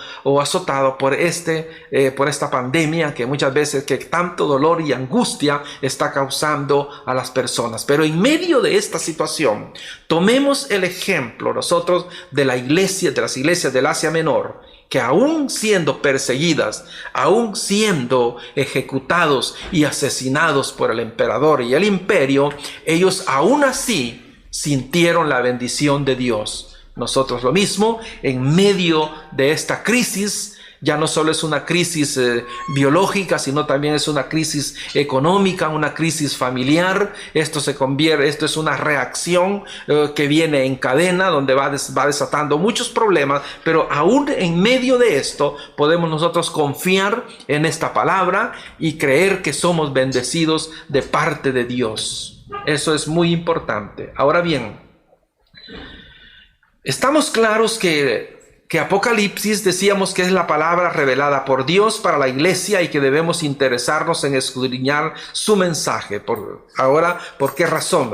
por esta pandemia que muchas veces que tanto dolor y angustia está causando a las personas. Pero en medio de esta situación, tomemos el ejemplo nosotros de las iglesias del Asia Menor, que aún siendo perseguidas, aún siendo ejecutados y asesinados por el emperador y el imperio, ellos aún así sintieron la bendición de Dios. Nosotros lo mismo, en medio de esta crisis, ya no solo es una crisis biológica, sino también es una crisis económica, una crisis familiar. Esto es una reacción que viene en cadena, donde va desatando muchos problemas, pero aún en medio de esto podemos nosotros confiar en esta palabra y creer que somos bendecidos de parte de Dios. Eso es muy importante. Ahora bien, estamos claros que Apocalipsis decíamos que es la palabra revelada por Dios para la iglesia y que debemos interesarnos en escudriñar su mensaje. Ahora, ¿por qué razón?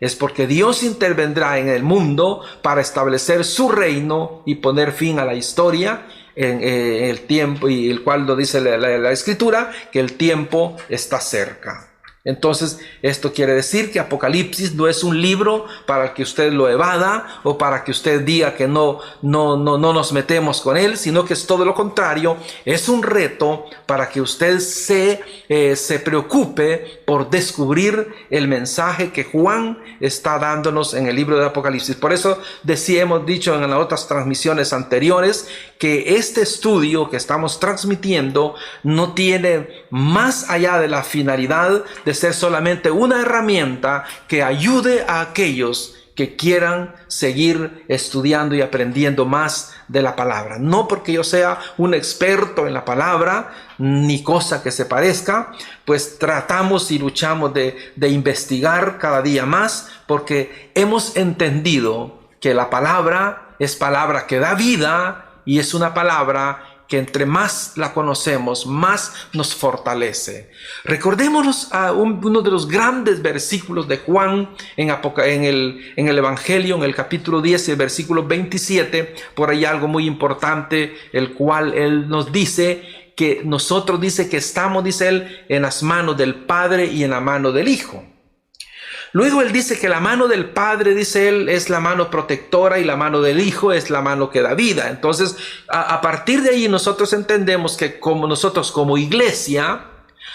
es porque Dios intervendrá en el mundo para establecer su reino y poner fin a la historia en el tiempo, y el cual lo dice la Escritura, que el tiempo está cerca. Entonces, esto quiere decir que Apocalipsis no es un libro para que usted lo evada o para que usted diga que no nos metemos con él, sino que es todo lo contrario. Es un reto para que usted se preocupe por descubrir el mensaje que Juan está dándonos en el libro de Apocalipsis. Por eso hemos dicho en las otras transmisiones anteriores que este estudio que estamos transmitiendo no tiene más allá de la finalidad de ser solamente una herramienta que ayude a aquellos que quieran seguir estudiando y aprendiendo más de la palabra. No porque yo sea un experto en la palabra, ni cosa que se parezca, pues tratamos y luchamos de investigar cada día más, porque hemos entendido que la palabra es palabra que da vida y es una palabra que entre más la conocemos, más nos fortalece. Recordémonos a uno de los grandes versículos de Juan en el Evangelio, en el capítulo 10, el versículo 27, por ahí algo muy importante, el cual él nos dice que nosotros, dice que estamos, dice él, en las manos del Padre y en la mano del Hijo. Luego él dice que la mano del Padre, dice él, es la mano protectora y la mano del Hijo es la mano que da vida. Entonces, a partir de ahí nosotros entendemos que nosotros como iglesia,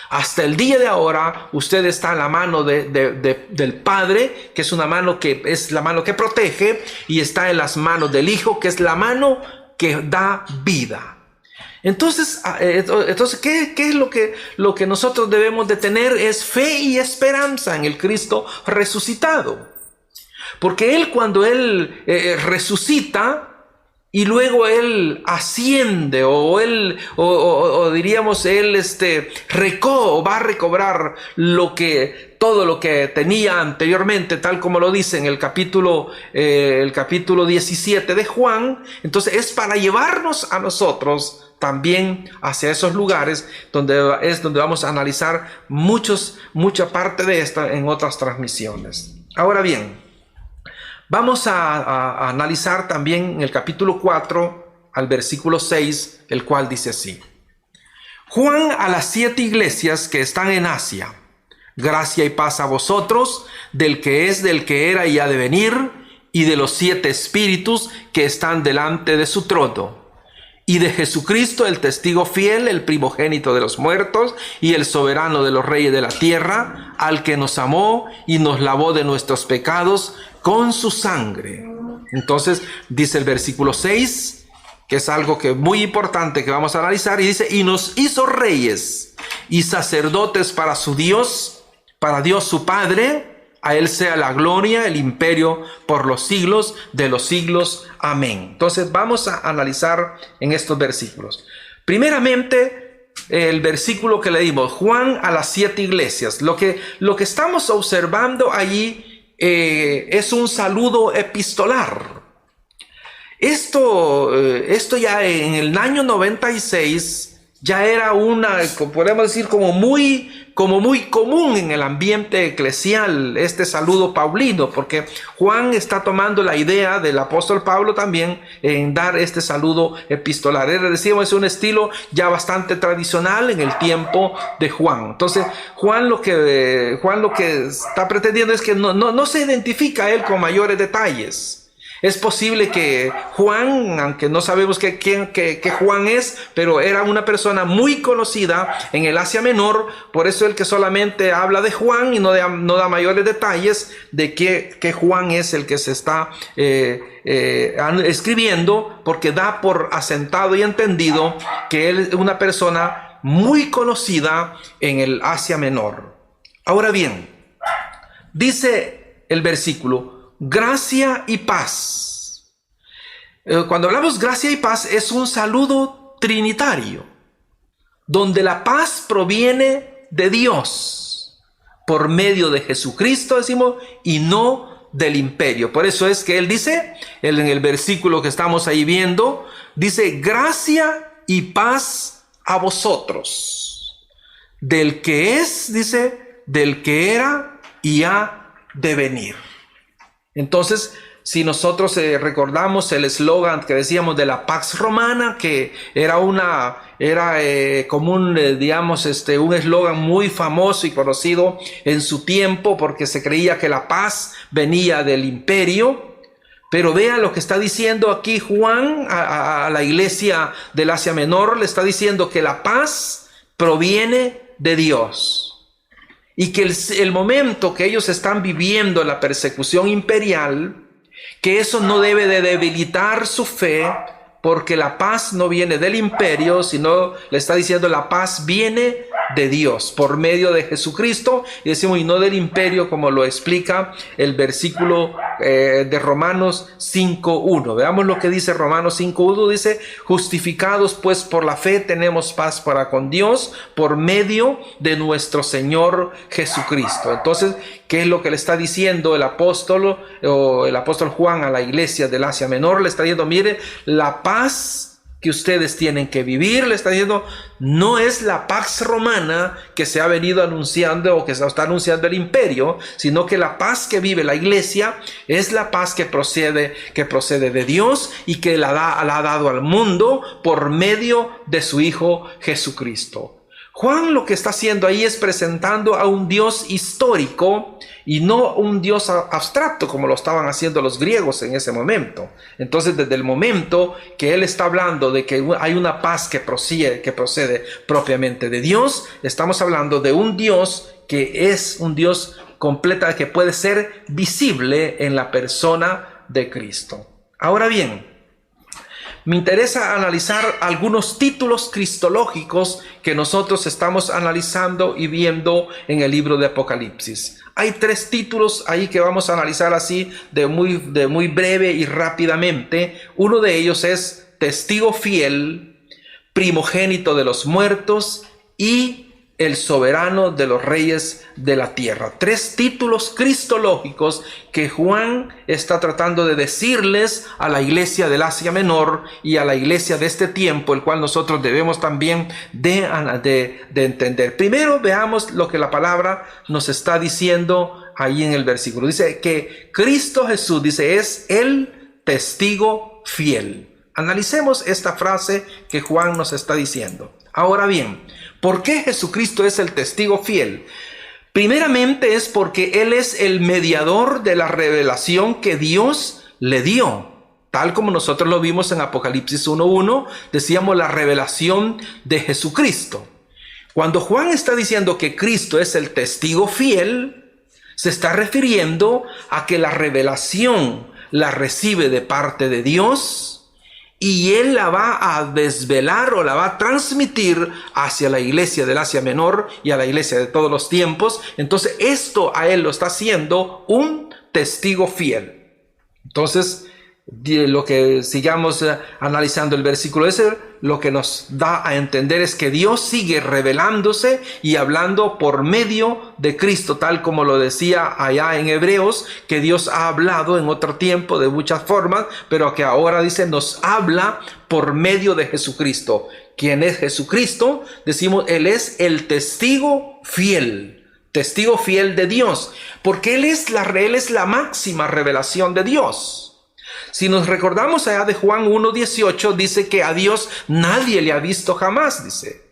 hasta el día de ahora, usted está en la mano del Padre, que es una mano que es la mano que protege, y está en las manos del Hijo, que es la mano que da vida. Entonces, ¿qué es lo que nosotros debemos de tener? Es fe y esperanza en el Cristo resucitado. Porque Él, cuando Él resucita y luego Él asciende, o diríamos Él va a recobrar todo lo que tenía anteriormente, tal como lo dice en el capítulo 17 de Juan. Entonces es para llevarnos a nosotros también hacia esos lugares donde vamos a analizar mucha parte de esta en otras transmisiones. Ahora bien, vamos a analizar también en el capítulo 4 al versículo 6, el cual dice así: Juan a las 7 iglesias que están en Asia, gracia y paz a vosotros, del que es, del que era y ha de venir, y de los 7 espíritus que están delante de su trono, y de Jesucristo, el testigo fiel, el primogénito de los muertos y el soberano de los reyes de la tierra, al que nos amó y nos lavó de nuestros pecados con su sangre. Entonces dice el versículo 6, que es algo que muy importante que vamos a analizar, y dice: y nos hizo reyes y sacerdotes para su Dios, para Dios su Padre. A Él sea la gloria, el imperio por los siglos de los siglos. Amén. Entonces vamos a analizar en estos versículos. Primeramente, el versículo que leímos, Juan a las 7 iglesias. Lo que estamos observando allí es un saludo epistolar. Esto ya en el año 96 ya era podemos decir, como muy común en el ambiente eclesial, este saludo paulino, porque Juan está tomando la idea del apóstol Pablo también en dar este saludo epistolar. Decíamos, es un estilo ya bastante tradicional en el tiempo de Juan. Entonces, Juan lo que está pretendiendo es que no se identifica a él con mayores detalles. Es posible que Juan, aunque no sabemos qué Juan es, pero era una persona muy conocida en el Asia Menor, por eso el que solamente habla de Juan y no da mayores detalles de qué Juan es el que se está escribiendo, porque da por asentado y entendido que él es una persona muy conocida en el Asia Menor. Ahora bien, dice el versículo: gracia y paz. Cuando hablamos gracia y paz, es un saludo trinitario, donde la paz proviene de Dios por medio de Jesucristo, decimos, y no del imperio. Por eso es que él dice, en el versículo que estamos ahí viendo, dice: gracia y paz a vosotros, del que es, dice, del que era y ha de venir. Entonces, si nosotros recordamos el eslogan que decíamos de la Pax Romana, que era como un eslogan muy famoso y conocido en su tiempo, porque se creía que la paz venía del imperio. Pero vea lo que está diciendo aquí Juan a la iglesia del Asia Menor. Le está diciendo que la paz proviene de Dios. Y que el momento que ellos están viviendo la persecución imperial, que eso no debe de debilitar su fe, porque la paz no viene del imperio, sino le está diciendo la paz viene de Dios por medio de Jesucristo, y decimos, y no del imperio, como lo explica el versículo de Romanos 5.1. Veamos lo que dice Romanos 5.1. Dice: justificados pues por la fe tenemos paz para con Dios por medio de nuestro Señor Jesucristo. Entonces, ¿qué es lo que le está diciendo el apóstol Juan a la iglesia del Asia Menor? Le está diciendo, mire, la paz que ustedes tienen que vivir, le está diciendo, no es la Pax Romana que se ha venido anunciando o que se está anunciando el imperio, sino que la paz que vive la iglesia es la paz que procede de Dios y que la ha dado al mundo por medio de su Hijo Jesucristo. Juan lo que está haciendo ahí es presentando a un Dios histórico y no un Dios abstracto como lo estaban haciendo los griegos en ese momento. Entonces, desde el momento que él está hablando de que hay una paz que procede propiamente de Dios, estamos hablando de un Dios que es un Dios completa, que puede ser visible en la persona de Cristo. Ahora bien, me interesa analizar algunos títulos cristológicos que nosotros estamos analizando y viendo en el libro de Apocalipsis. Hay 3 títulos ahí que vamos a analizar así de muy breve y rápidamente. Uno de ellos es Testigo Fiel, Primogénito de los Muertos y el Soberano de los Reyes de la Tierra. 3 títulos cristológicos que Juan está tratando de decirles a la iglesia del Asia Menor y a la iglesia de este tiempo, el cual nosotros debemos también de entender. Primero veamos lo que la palabra nos está diciendo ahí en el versículo. Dice que Cristo Jesús, dice, es el testigo fiel. Analicemos esta frase que Juan nos está diciendo. Ahora bien, ¿por qué Jesucristo es el testigo fiel? Primeramente es porque Él es el mediador de la revelación que Dios le dio. Tal como nosotros lo vimos en Apocalipsis 1.1, decíamos la revelación de Jesucristo. Cuando Juan está diciendo que Cristo es el testigo fiel, se está refiriendo a que la revelación la recibe de parte de Dios, y Él la va a desvelar o la va a transmitir hacia la iglesia del Asia Menor y a la iglesia de todos los tiempos. Entonces esto a Él lo está haciendo un testigo fiel. Entonces, lo que sigamos analizando el versículo ese, lo que nos da a entender es que Dios sigue revelándose y hablando por medio de Cristo, tal como lo decía allá en Hebreos, que Dios ha hablado en otro tiempo de muchas formas, pero que ahora dice nos habla por medio de Jesucristo. ¿Quién es Jesucristo? Decimos, Él es el testigo fiel de Dios, porque Él es la máxima revelación de Dios. Si nos recordamos allá de Juan 1.18, dice que a Dios nadie le ha visto jamás, dice,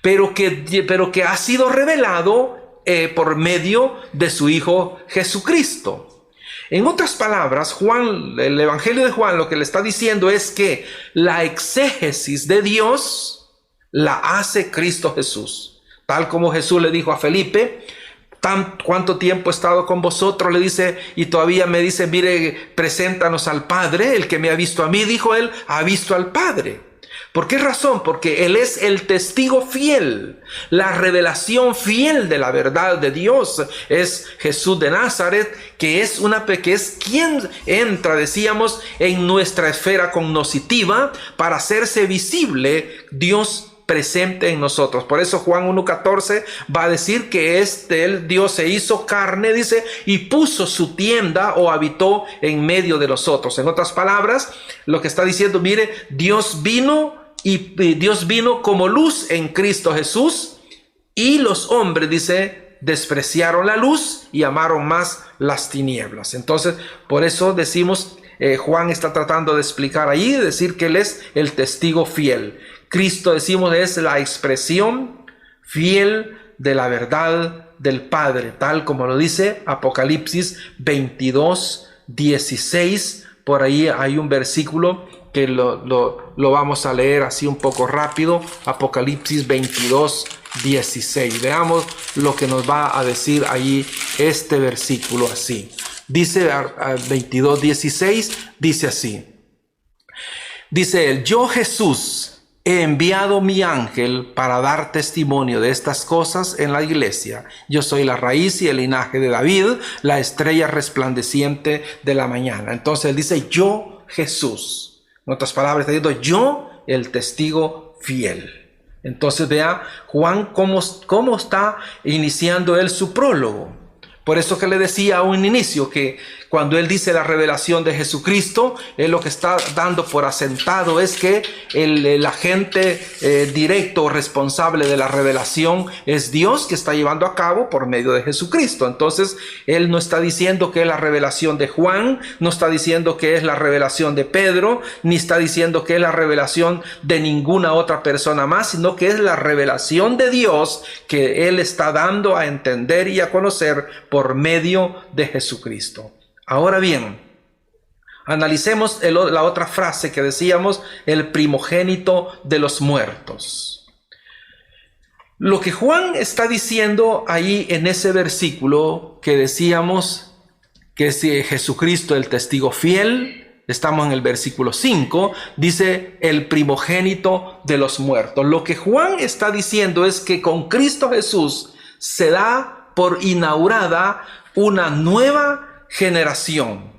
pero que ha sido revelado por medio de su Hijo Jesucristo. En otras palabras, Juan, el Evangelio de Juan, lo que le está diciendo es que la exégesis de Dios la hace Cristo Jesús. Tal como Jesús le dijo a Felipe, ¿cuánto tiempo he estado con vosotros? Le dice, y todavía me dice, mire, preséntanos al Padre. El que me ha visto a mí, dijo él, ha visto al Padre. ¿Por qué razón? Porque Él es el testigo fiel. La revelación fiel de la verdad de Dios es Jesús de Nazaret, que es quien entra, decíamos, en nuestra esfera cognoscitiva para hacerse visible Dios presente en nosotros. Por eso Juan 1.14 va a decir que Dios se hizo carne, dice, y puso su tienda o habitó en medio de nosotros. En otras palabras, lo que está diciendo, mire, Dios vino como luz en Cristo Jesús, y los hombres, dice, despreciaron la luz y amaron más las tinieblas. Entonces, por eso decimos, Juan está tratando de explicar ahí, de decir que Él es el testigo fiel. Cristo, decimos, es la expresión fiel de la verdad del Padre, tal como lo dice Apocalipsis 22, 16. Por ahí hay un versículo que lo vamos a leer así un poco rápido. Apocalipsis 22, 16. Veamos lo que nos va a decir ahí este versículo así. Dice 22, 16, dice así. Dice él: yo, Jesús, he enviado mi ángel para dar testimonio de estas cosas en la iglesia. Yo soy la raíz y el linaje de David, la estrella resplandeciente de la mañana. Entonces él dice: yo, Jesús. En otras palabras, está diciendo: yo, el testigo fiel. Entonces vea Juan cómo está iniciando él su prólogo. Por eso que le decía a un inicio que cuando él dice la revelación de Jesucristo, él lo que está dando por asentado es que el agente directo o responsable de la revelación es Dios, que está llevando a cabo por medio de Jesucristo. Entonces él no está diciendo que es la revelación de Juan, no está diciendo que es la revelación de Pedro, ni está diciendo que es la revelación de ninguna otra persona más, sino que es la revelación de Dios que él está dando a entender y a conocer por medio de Jesucristo. Ahora bien, analicemos la otra frase que decíamos: el primogénito de los muertos. Lo que Juan está diciendo ahí en ese versículo que decíamos que es Jesucristo el testigo fiel, estamos en el versículo 5, dice el primogénito de los muertos. Lo que Juan está diciendo es que con Cristo Jesús se da por inaugurada una nueva generación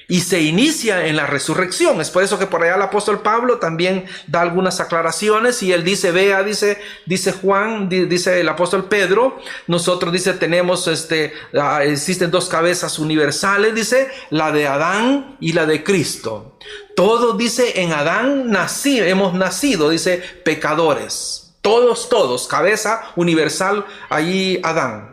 y se inicia en la resurrección. Es por eso que por allá el apóstol Pablo también da algunas aclaraciones y él dice: vea, dice Juan, dice el apóstol Pedro, nosotros, dice, tenemos existen dos cabezas universales, dice, la de Adán y la de Cristo. Todos, dice, en Adán hemos nacido, dice, pecadores. Todos, cabeza universal, allí Adán.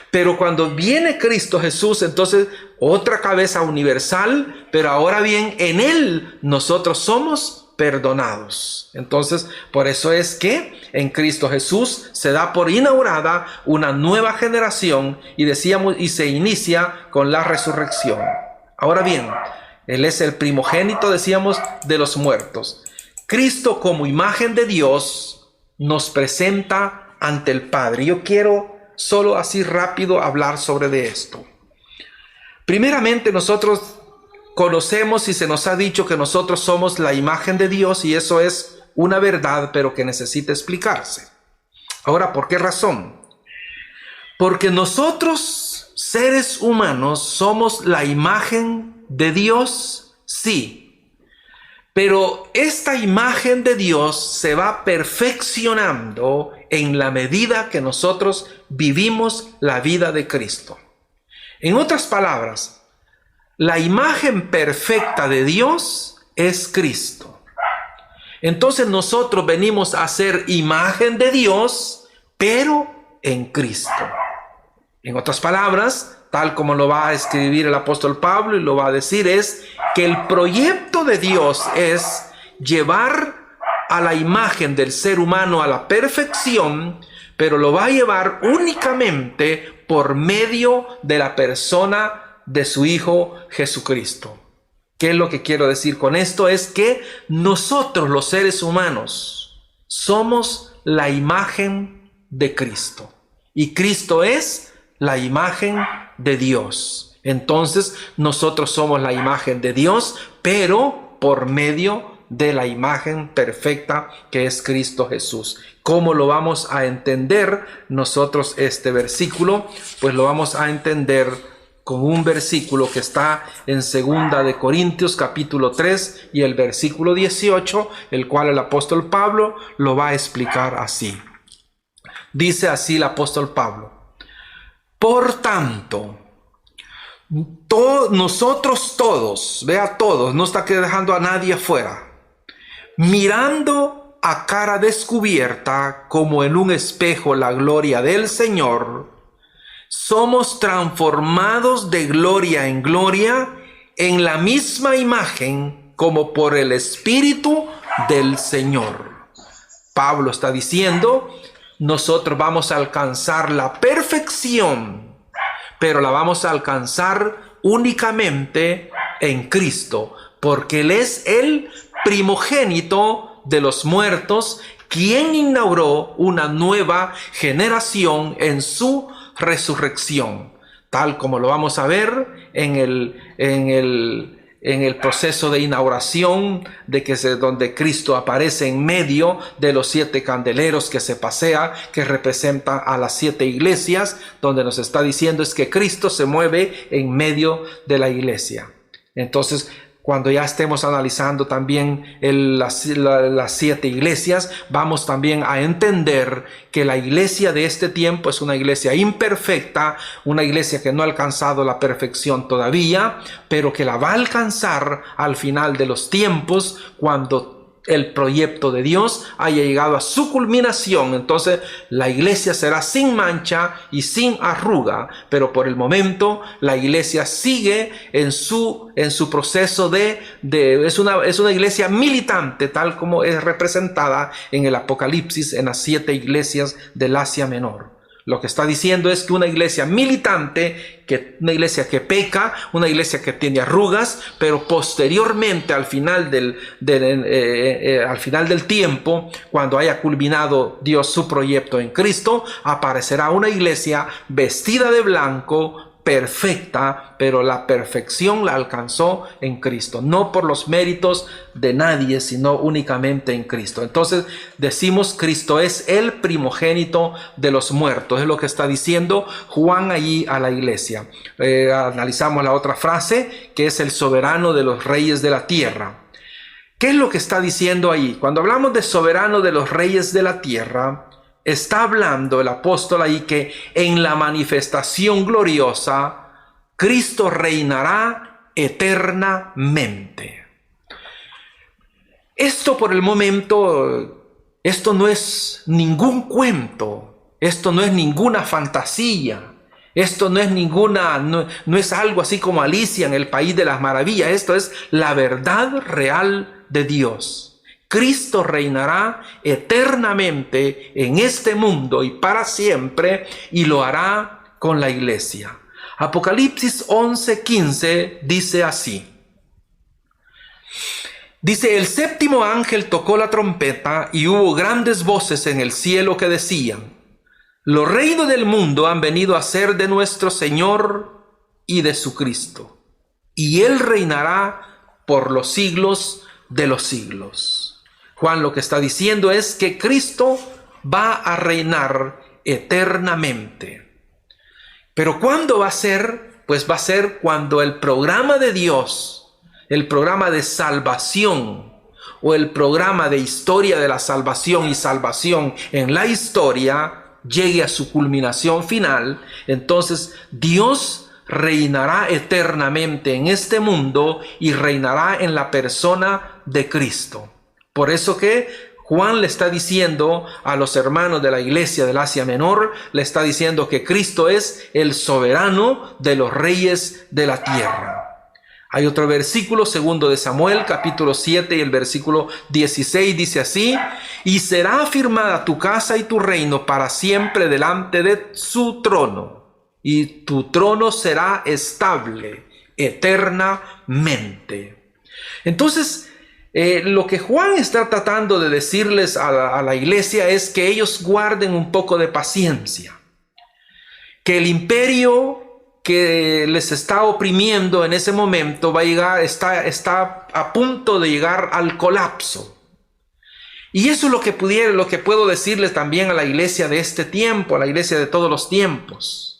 Pero cuando viene Cristo Jesús, entonces otra cabeza universal, pero ahora bien, en Él nosotros somos perdonados. Entonces, por eso es que en Cristo Jesús se da por inaugurada una nueva generación y decíamos, y se inicia con la resurrección. Ahora bien, Él es el primogénito, decíamos, de los muertos. Cristo, como imagen de Dios, nos presenta ante el Padre. Yo quiero solo así rápido hablar sobre de esto. Primeramente, nosotros conocemos y se nos ha dicho que nosotros somos la imagen de Dios, y eso es una verdad, pero que necesita explicarse. Ahora, ¿por qué razón? Porque nosotros, seres humanos, somos la imagen de Dios, sí. Pero esta imagen de Dios se va perfeccionando en la medida que nosotros vivimos la vida de Cristo. En otras palabras, la imagen perfecta de Dios es Cristo. Entonces nosotros venimos a ser imagen de Dios, pero en Cristo. En otras palabras, tal como lo va a escribir el apóstol Pablo y lo va a decir, es que el proyecto de Dios es llevar a la imagen del ser humano a la perfección, pero lo va a llevar únicamente por medio de la persona de su Hijo Jesucristo. ¿Qué es lo que quiero decir con esto? Es que nosotros, los seres humanos, somos la imagen de Cristo, y Cristo es la imagen de Dios. Entonces nosotros somos la imagen de Dios, pero por medio de la imagen perfecta que es Cristo Jesús. ¿Cómo lo vamos a entender nosotros este versículo? Pues lo vamos a entender con un versículo que está en 2 de Corintios capítulo 3 y el versículo 18, el cual el apóstol Pablo lo va a explicar así. Dice así el apóstol Pablo: por tanto, nosotros todos, vea todos, no está dejando a nadie afuera, mirando a cara descubierta como en un espejo la gloria del Señor, somos transformados de gloria en gloria en la misma imagen como por el Espíritu del Señor. Pablo está diciendo, nosotros vamos a alcanzar la perfección, pero la vamos a alcanzar únicamente en Cristo, porque Él es el primogénito de los muertos, quien inauguró una nueva generación en su resurrección, tal como lo vamos a ver en el proceso de inauguración, donde Cristo aparece en medio de los 7 candeleros que se pasea, que representa a las 7 iglesias, donde nos está diciendo es que Cristo se mueve en medio de la iglesia. Entonces, cuando ya estemos analizando también las 7 iglesias, vamos también a entender que la iglesia de este tiempo es una iglesia imperfecta, una iglesia que no ha alcanzado la perfección todavía, pero que la va a alcanzar al final de los tiempos, cuando el proyecto de Dios haya llegado a su culminación. Entonces la iglesia será sin mancha y sin arruga, pero por el momento la iglesia sigue en su proceso es una iglesia militante, tal como es representada en el Apocalipsis en las 7 iglesias del Asia Menor. Lo que está diciendo es que una iglesia militante, una iglesia que peca, una iglesia que tiene arrugas, pero posteriormente al final del tiempo, cuando haya culminado Dios su proyecto en Cristo, aparecerá una iglesia vestida de blanco, perfecta, pero la perfección la alcanzó en Cristo, no por los méritos de nadie, sino únicamente en Cristo. Entonces decimos, Cristo es el primogénito de los muertos, es lo que está diciendo Juan allí a la iglesia. Analizamos la otra frase, que es el soberano de los reyes de la tierra. ¿Qué es lo que está diciendo ahí? Cuando hablamos de soberano de los reyes de la tierra, está hablando el apóstol ahí que en la manifestación gloriosa, Cristo reinará eternamente. Esto por el momento, esto no es ningún cuento, esto no es ninguna fantasía, esto no es algo así como Alicia en el País de las Maravillas, esto es la verdad real de Dios. Cristo reinará eternamente en este mundo y para siempre, y lo hará con la iglesia. Apocalipsis 11:15 dice así. Dice, el 7º ángel tocó la trompeta y hubo grandes voces en el cielo que decían, los reinos del mundo han venido a ser de nuestro Señor y de su Cristo, y Él reinará por los siglos de los siglos. Juan lo que está diciendo es que Cristo va a reinar eternamente. Pero ¿cuándo va a ser? Pues va a ser cuando el programa de Dios, el programa de salvación o el programa de historia de la salvación y salvación en la historia llegue a su culminación final. Entonces Dios reinará eternamente en este mundo y reinará en la persona de Cristo. Por eso que Juan le está diciendo a los hermanos de la iglesia del Asia Menor, le está diciendo que Cristo es el soberano de los reyes de la tierra. Hay otro versículo, 2 de Samuel, capítulo 7 y el versículo 16 dice así, y será afirmada tu casa y tu reino para siempre delante de su trono, y tu trono será estable eternamente. Entonces, lo que Juan está tratando de decirles a la iglesia es que ellos guarden un poco de paciencia, que el imperio que les está oprimiendo en ese momento va a llegar, está a punto de llegar al colapso. Y eso es lo que puedo decirles también a la iglesia de este tiempo, a la iglesia de todos los tiempos.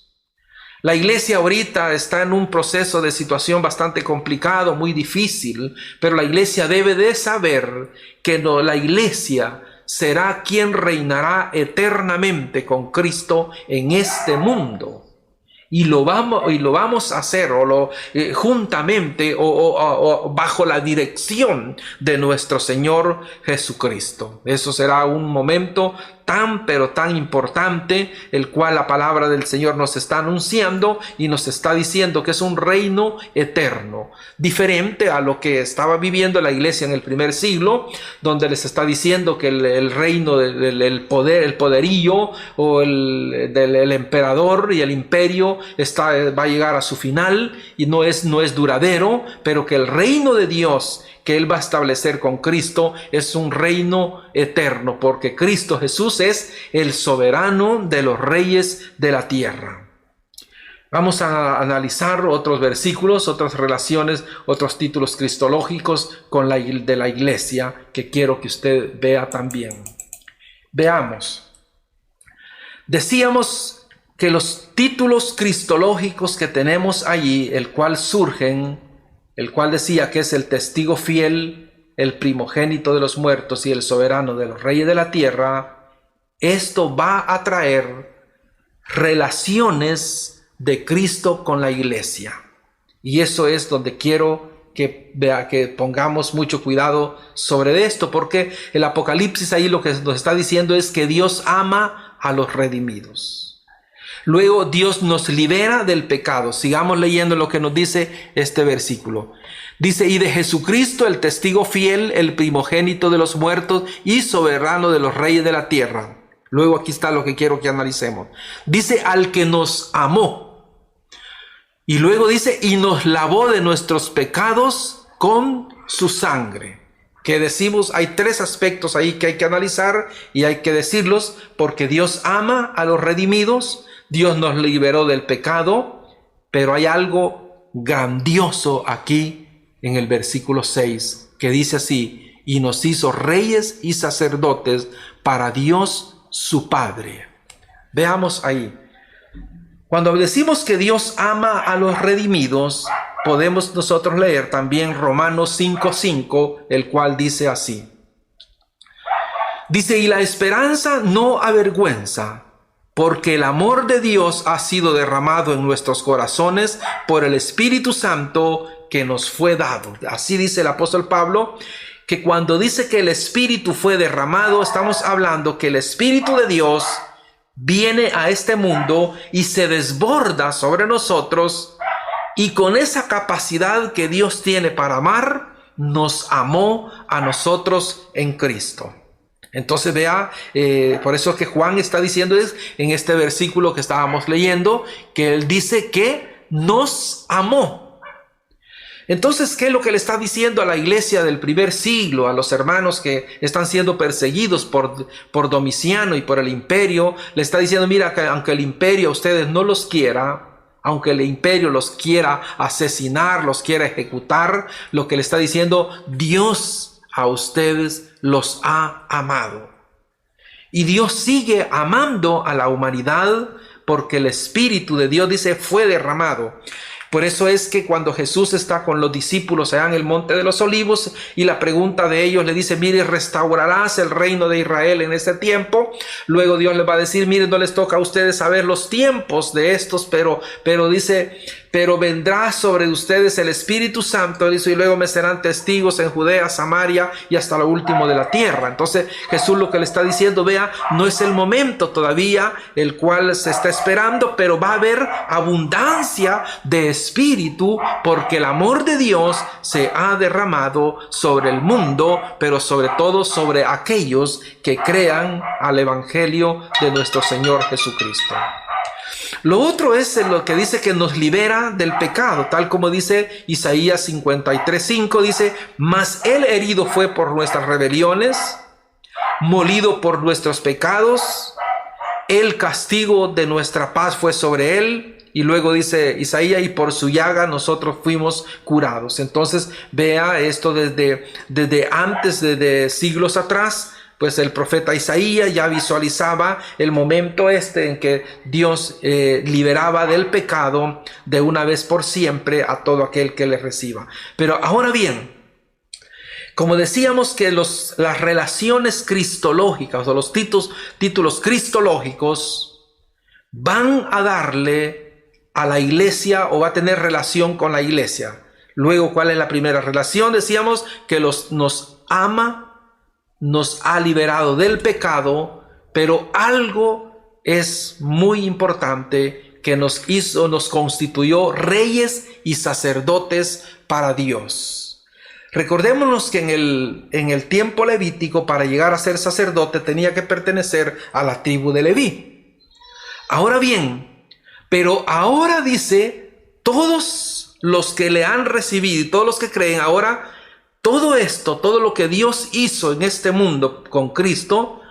La iglesia ahorita está en un proceso de situación bastante complicado, muy difícil, pero la iglesia debe de saber que la iglesia será quien reinará eternamente con Cristo en este mundo. Y lo vamos a hacer juntamente o bajo la dirección de nuestro Señor Jesucristo. Eso será un momento tan pero tan importante, el cual la palabra del Señor nos está anunciando y nos está diciendo que es un reino eterno, diferente a lo que estaba viviendo la iglesia en el primer siglo, donde les está diciendo que el reino del poder, el poderío o del emperador y el imperio va a llegar a su final y no es duradero, pero que el reino de Dios que Él va a establecer con Cristo es un reino eterno, porque Cristo Jesús es el soberano de los reyes de la tierra. Vamos a analizar otros versículos, otras relaciones, otros títulos cristológicos de la iglesia que quiero que usted vea también. Veamos. Decíamos que los títulos cristológicos que tenemos allí, el cual decía que es el testigo fiel, el primogénito de los muertos y el soberano de los reyes de la tierra, esto va a traer relaciones de Cristo con la iglesia. Y eso es donde quiero que pongamos mucho cuidado sobre esto, porque el Apocalipsis ahí lo que nos está diciendo es que Dios ama a los redimidos. Luego Dios nos libera del pecado. Sigamos leyendo lo que nos dice este versículo. Dice, y de Jesucristo, el testigo fiel, el primogénito de los muertos y soberano de los reyes de la tierra. Luego aquí está lo que quiero que analicemos. Dice, al que nos amó. Y luego dice, y nos lavó de nuestros pecados con su sangre. Que decimos, hay tres aspectos ahí que hay que analizar y hay que decirlos, porque Dios ama a los redimidos. Dios nos liberó del pecado, pero hay algo grandioso aquí en el versículo 6, que dice así, y nos hizo reyes y sacerdotes para Dios su Padre. Veamos ahí. Cuando decimos que Dios ama a los redimidos, podemos nosotros leer también Romanos 5:5, el cual dice así. Dice, y la esperanza no avergüenza, porque el amor de Dios ha sido derramado en nuestros corazones por el Espíritu Santo que nos fue dado. Así dice el apóstol Pablo, que cuando dice que el Espíritu fue derramado, estamos hablando que el Espíritu de Dios viene a este mundo y se desborda sobre nosotros, y con esa capacidad que Dios tiene para amar, nos amó a nosotros en Cristo. Entonces vea, por eso que Juan está diciendo en este versículo que estábamos leyendo, que él dice que nos amó. Entonces, ¿qué es lo que le está diciendo a la iglesia del primer siglo, a los hermanos que están siendo perseguidos por Domiciano y por el imperio? Le está diciendo, mira, que aunque el imperio a ustedes no los quiera, aunque el imperio los quiera asesinar, los quiera ejecutar, lo que le está diciendo, Dios a ustedes los ha amado. Y Dios sigue amando a la humanidad porque el Espíritu de Dios, dice, fue derramado. Por eso es que cuando Jesús está con los discípulos allá en el Monte de los Olivos y la pregunta de ellos le dice, mire, ¿restaurarás el reino de Israel en ese tiempo? Luego Dios les va a decir, mire, no les toca a ustedes saber los tiempos de estos, pero dice, pero vendrá sobre ustedes el Espíritu Santo, dice, y luego me serán testigos en Judea, Samaria y hasta lo último de la tierra. Entonces Jesús lo que le está diciendo, vea, no es el momento todavía el cual se está esperando, pero va a haber abundancia de Espíritu, porque el amor de Dios se ha derramado sobre el mundo, pero sobre todo sobre aquellos que crean al Evangelio de nuestro Señor Jesucristo. Lo otro es lo que dice que nos libera del pecado, tal como dice Isaías 53:5, dice, mas él herido fue por nuestras rebeliones, molido por nuestros pecados, el castigo de nuestra paz fue sobre él. Y luego dice Isaías, y por su llaga nosotros fuimos curados. Entonces vea esto desde antes, desde siglos atrás, pues el profeta Isaías ya visualizaba el momento en que Dios liberaba del pecado de una vez por siempre a todo aquel que le reciba. Pero ahora bien, como decíamos que las relaciones cristológicas o los títulos cristológicos van a darle a la iglesia o va a tener relación con la iglesia. Luego, ¿cuál es la primera relación? Decíamos que nos ama, nos ha liberado del pecado, pero algo es muy importante, que nos constituyó reyes y sacerdotes para Dios. Recordémonos que en el tiempo levítico, para llegar a ser sacerdote, tenía que pertenecer a la tribu de Leví. Ahora bien, pero ahora dice, todos los que le han recibido y todos los que creen, ahora todo esto, todo lo que Dios hizo en este mundo con Cristo,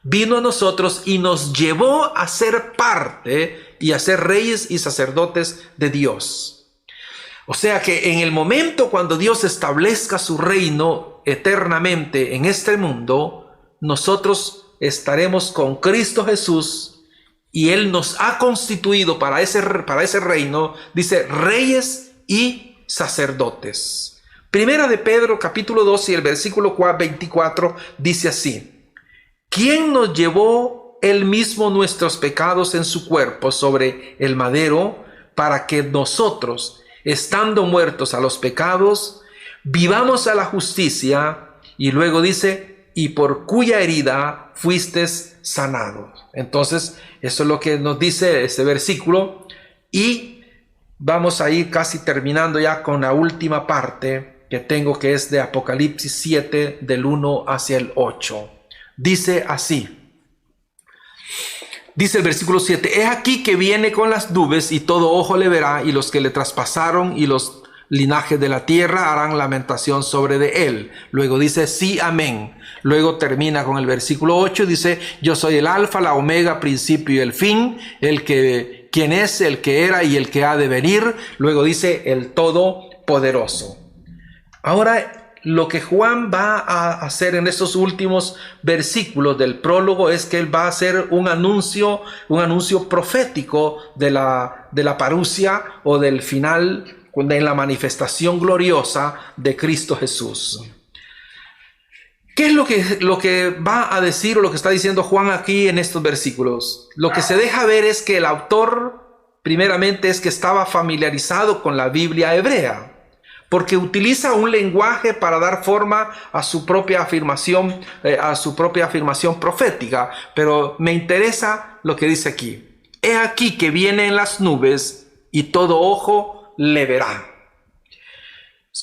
vino a nosotros y nos llevó a ser parte y a ser reyes y sacerdotes de Dios. O sea que en el momento cuando Dios establezca su reino eternamente en este mundo, nosotros estaremos con Cristo Jesús y Él nos ha constituido para ese reino, dice, reyes y sacerdotes. Primera de Pedro, capítulo 2 y el versículo 24 dice así: ¿Quién nos llevó Él mismo nuestros pecados en su cuerpo sobre el madero, para que nosotros, estando muertos a los pecados, vivamos a la justicia? Y luego dice, y por cuya herida fuisteis sanados. Entonces, eso es lo que nos dice este versículo. Y vamos a ir casi terminando ya con la última parte que tengo, que es de Apocalipsis 7, del 1 hacia el 8. Dice así. Dice el versículo 7: He aquí que viene con las nubes, y todo ojo le verá, y los que le traspasaron y los linajes de la tierra harán lamentación sobre de él. Luego dice, sí, amén. Luego termina con el versículo 8, dice, yo soy el alfa, la omega, principio y el fin, quien es, el que era y el que ha de venir. Luego dice, el todopoderoso. Ahora, lo que Juan va a hacer en estos últimos versículos del prólogo es que él va a hacer un anuncio profético de la parusia, o del final, de la manifestación gloriosa de Cristo Jesús. ¿Qué es lo que va a decir, o lo que está diciendo Juan aquí en estos versículos? Lo que se deja ver es que el autor, primeramente, es que estaba familiarizado con la Biblia hebrea, porque utiliza un lenguaje para dar forma a su propia afirmación profética. Pero me interesa lo que dice aquí. He aquí que viene en las nubes y todo ojo le verá.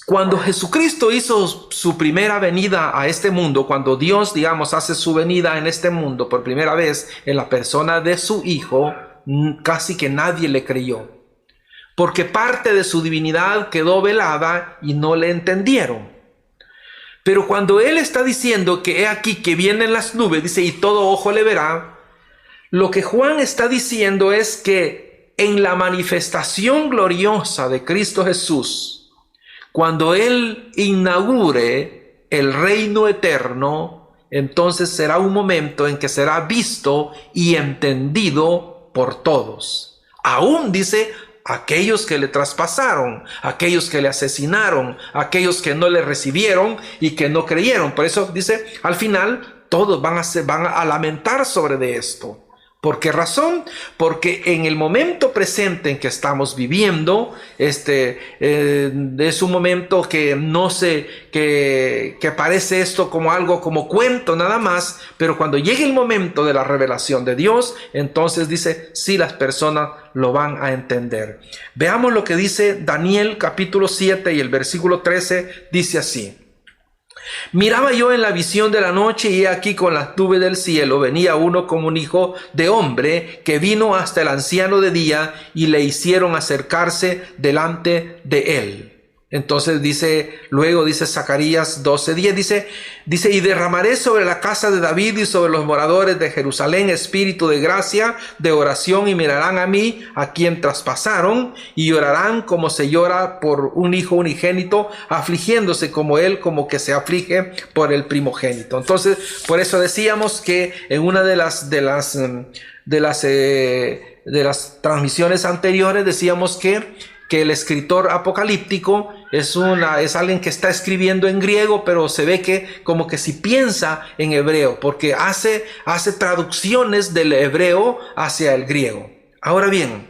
Cuando Jesucristo hizo su primera venida a este mundo, cuando Dios, hace su venida en este mundo por primera vez en la persona de su Hijo, casi que nadie le creyó, porque parte de su divinidad quedó velada y no le entendieron. Pero cuando Él está diciendo que he aquí que vienen las nubes, dice, y todo ojo le verá, lo que Juan está diciendo es que en la manifestación gloriosa de Cristo Jesús, cuando Él inaugure el reino eterno, entonces será un momento en que será visto y entendido por todos. Aún dice, aquellos que le traspasaron, aquellos que le asesinaron, aquellos que no le recibieron y que no creyeron. Por eso dice, al final todos van a lamentar sobre de esto. ¿Por qué razón? Porque en el momento presente en que estamos viviendo, es un momento que que parece esto como algo como cuento nada más, pero cuando llegue el momento de la revelación de Dios, entonces dice, sí, las personas lo van a entender. Veamos lo que dice Daniel capítulo 7 y el versículo 13, dice así. Miraba yo en la visión de la noche, y he aquí con las nubes del cielo venía uno como un hijo de hombre, que vino hasta el anciano de día, y le hicieron acercarse delante de él. Entonces luego dice Zacarías 12:10, dice, y derramaré sobre la casa de David y sobre los moradores de Jerusalén espíritu de gracia, de oración, y mirarán a mí, a quien traspasaron, y llorarán como se llora por un hijo unigénito, afligiéndose como que se aflige por el primogénito. Entonces, por eso decíamos que en una de las transmisiones anteriores decíamos que el escritor apocalíptico es alguien que está escribiendo en griego, pero se ve que como que si piensa en hebreo, porque hace traducciones del hebreo hacia el griego. Ahora bien,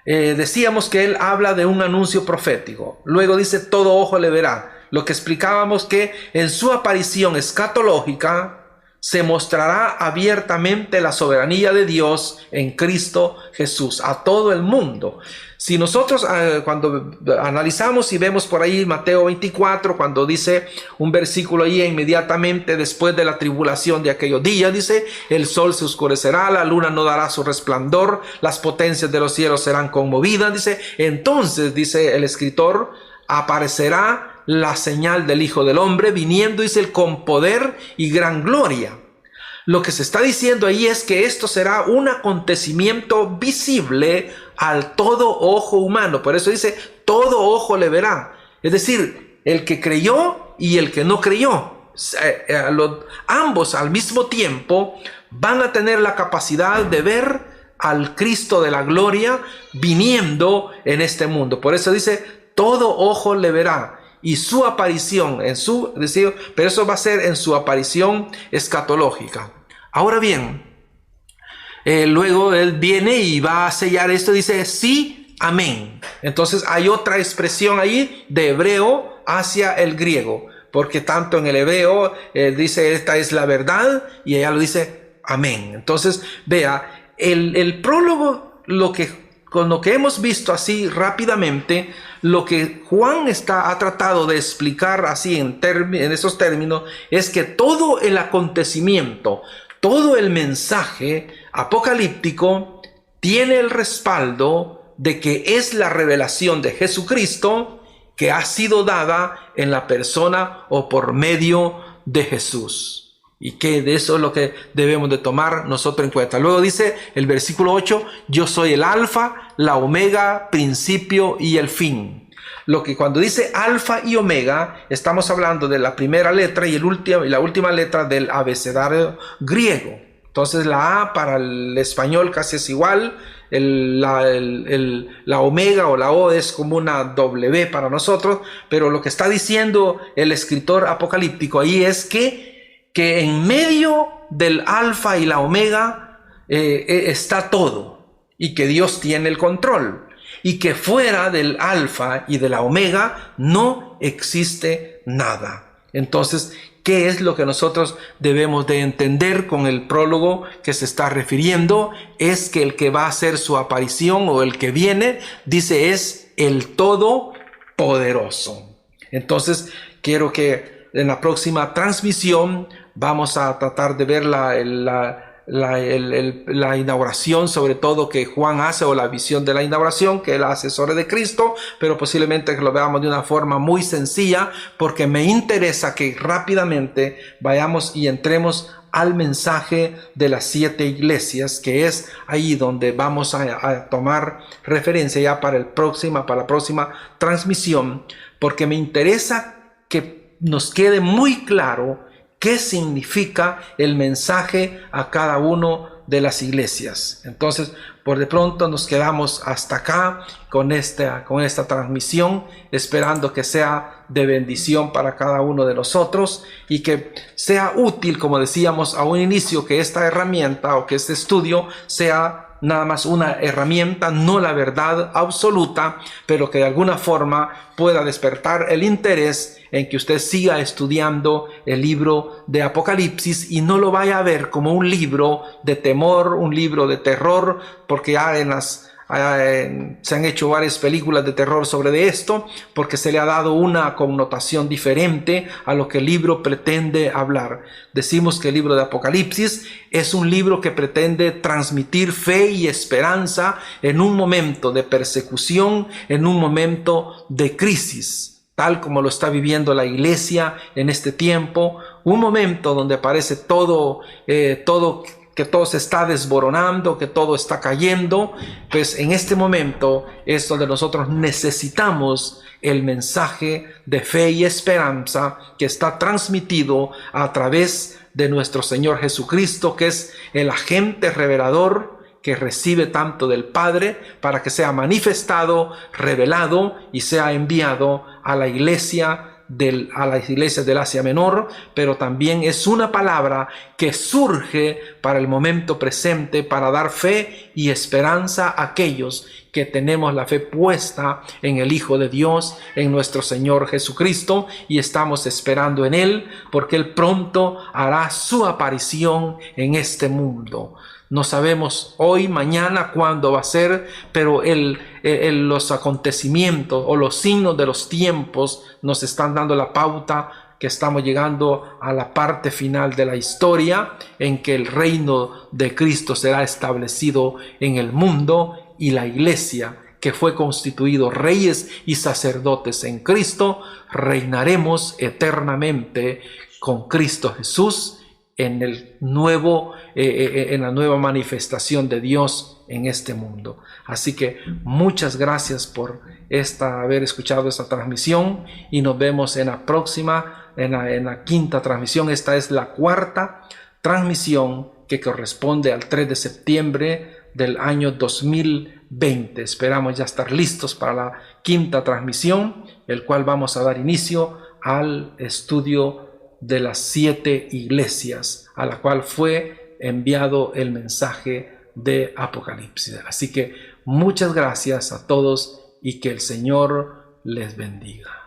decíamos que él habla de un anuncio profético. Luego dice, todo ojo le verá. Lo que explicábamos que en su aparición escatológica, se mostrará abiertamente la soberanía de Dios en Cristo Jesús a todo el mundo. Si nosotros cuando analizamos y vemos por ahí Mateo 24, cuando dice un versículo ahí, inmediatamente después de la tribulación de aquellos días, dice, el sol se oscurecerá, la luna no dará su resplandor, las potencias de los cielos serán conmovidas, dice, entonces, dice el escritor, aparecerá la señal del Hijo del Hombre viniendo, dice, con poder y gran gloria. Lo que se está diciendo ahí es que esto será un acontecimiento visible al todo ojo humano. Por eso dice, todo ojo le verá. Es decir, el que creyó y el que no creyó. Ambos al mismo tiempo van a tener la capacidad de ver al Cristo de la gloria viniendo en este mundo. Por eso dice, todo ojo le verá. Y su aparición, pero eso va a ser en su aparición escatológica. Ahora bien, luego él viene y va a sellar esto, dice, sí, amén. Entonces hay otra expresión ahí de hebreo hacia el griego, porque tanto en el hebreo dice, esta es la verdad, y allá lo dice, amén. Entonces, vea, el prólogo, con lo que hemos visto así rápidamente, lo que Juan ha tratado de explicar así en esos términos, es que todo el acontecimiento, todo el mensaje apocalíptico tiene el respaldo de que es la revelación de Jesucristo que ha sido dada en la persona o por medio de Jesús. Y que de eso es lo que debemos de tomar nosotros en cuenta. Luego dice el versículo 8, yo soy el alfa, la omega, principio y el fin. Lo que cuando dice alfa y omega, estamos hablando de la primera letra y la última letra del abecedario griego. Entonces la A para el español casi es igual, la omega o la O es como una W para nosotros, pero lo que está diciendo el escritor apocalíptico ahí es que en medio del alfa y la omega está todo, y que Dios tiene el control, y que fuera del alfa y de la omega no existe nada. Entonces, ¿qué es lo que nosotros debemos de entender con el prólogo que se está refiriendo? Es que el que va a hacer su aparición o el que viene, dice, es el Todopoderoso. Entonces, quiero que en la próxima transmisión vamos a tratar de ver la inauguración, sobre todo que Juan hace, o la visión de la inauguración que él hace sobre de Cristo, pero posiblemente que lo veamos de una forma muy sencilla, porque me interesa que rápidamente vayamos y entremos al mensaje de las 7 iglesias, que es ahí donde vamos a tomar referencia ya para la próxima transmisión, porque me interesa que nos quede muy claro qué significa el mensaje a cada uno de las iglesias. Entonces, por de pronto nos quedamos hasta acá con esta transmisión, esperando que sea de bendición para cada uno de nosotros y que sea útil, como decíamos a un inicio, que esta herramienta o que este estudio sea nada más una herramienta, no la verdad absoluta, pero que de alguna forma pueda despertar el interés en que usted siga estudiando el libro de Apocalipsis y no lo vaya a ver como un libro de temor, un libro de terror, porque ya se han hecho varias películas de terror sobre esto, porque se le ha dado una connotación diferente a lo que el libro pretende hablar. Decimos que el libro de Apocalipsis es un libro que pretende transmitir fe y esperanza en un momento de persecución, en un momento de crisis, tal como lo está viviendo la iglesia en este tiempo, un momento donde parece que todo se está desboronando, que todo está cayendo. Pues en este momento es donde nosotros necesitamos el mensaje de fe y esperanza que está transmitido a través de nuestro Señor Jesucristo, que es el agente revelador que recibe tanto del Padre para que sea manifestado, revelado y sea enviado a la iglesia a las iglesias del Asia Menor, pero también es una palabra que surge para el momento presente, para dar fe y esperanza a aquellos que tenemos la fe puesta en el Hijo de Dios, en nuestro Señor Jesucristo, y estamos esperando en Él, porque Él pronto hará su aparición en este mundo. No sabemos hoy, mañana, cuándo va a ser, pero los acontecimientos o los signos de los tiempos nos están dando la pauta que estamos llegando a la parte final de la historia, en que el reino de Cristo será establecido en el mundo, y la iglesia, que fue constituido reyes y sacerdotes en Cristo, reinaremos eternamente con Cristo Jesús en la nueva manifestación de Dios en este mundo. Así que muchas gracias por haber escuchado esta transmisión, y nos vemos en la próxima, en la quinta transmisión. Esta es la cuarta transmisión, que corresponde al 3 de septiembre del año 2020. Esperamos ya estar listos para la quinta transmisión, el cual vamos a dar inicio al estudio de las 7 iglesias a la cual fue enviado el mensaje de Apocalipsis. Así que muchas gracias a todos y que el Señor les bendiga.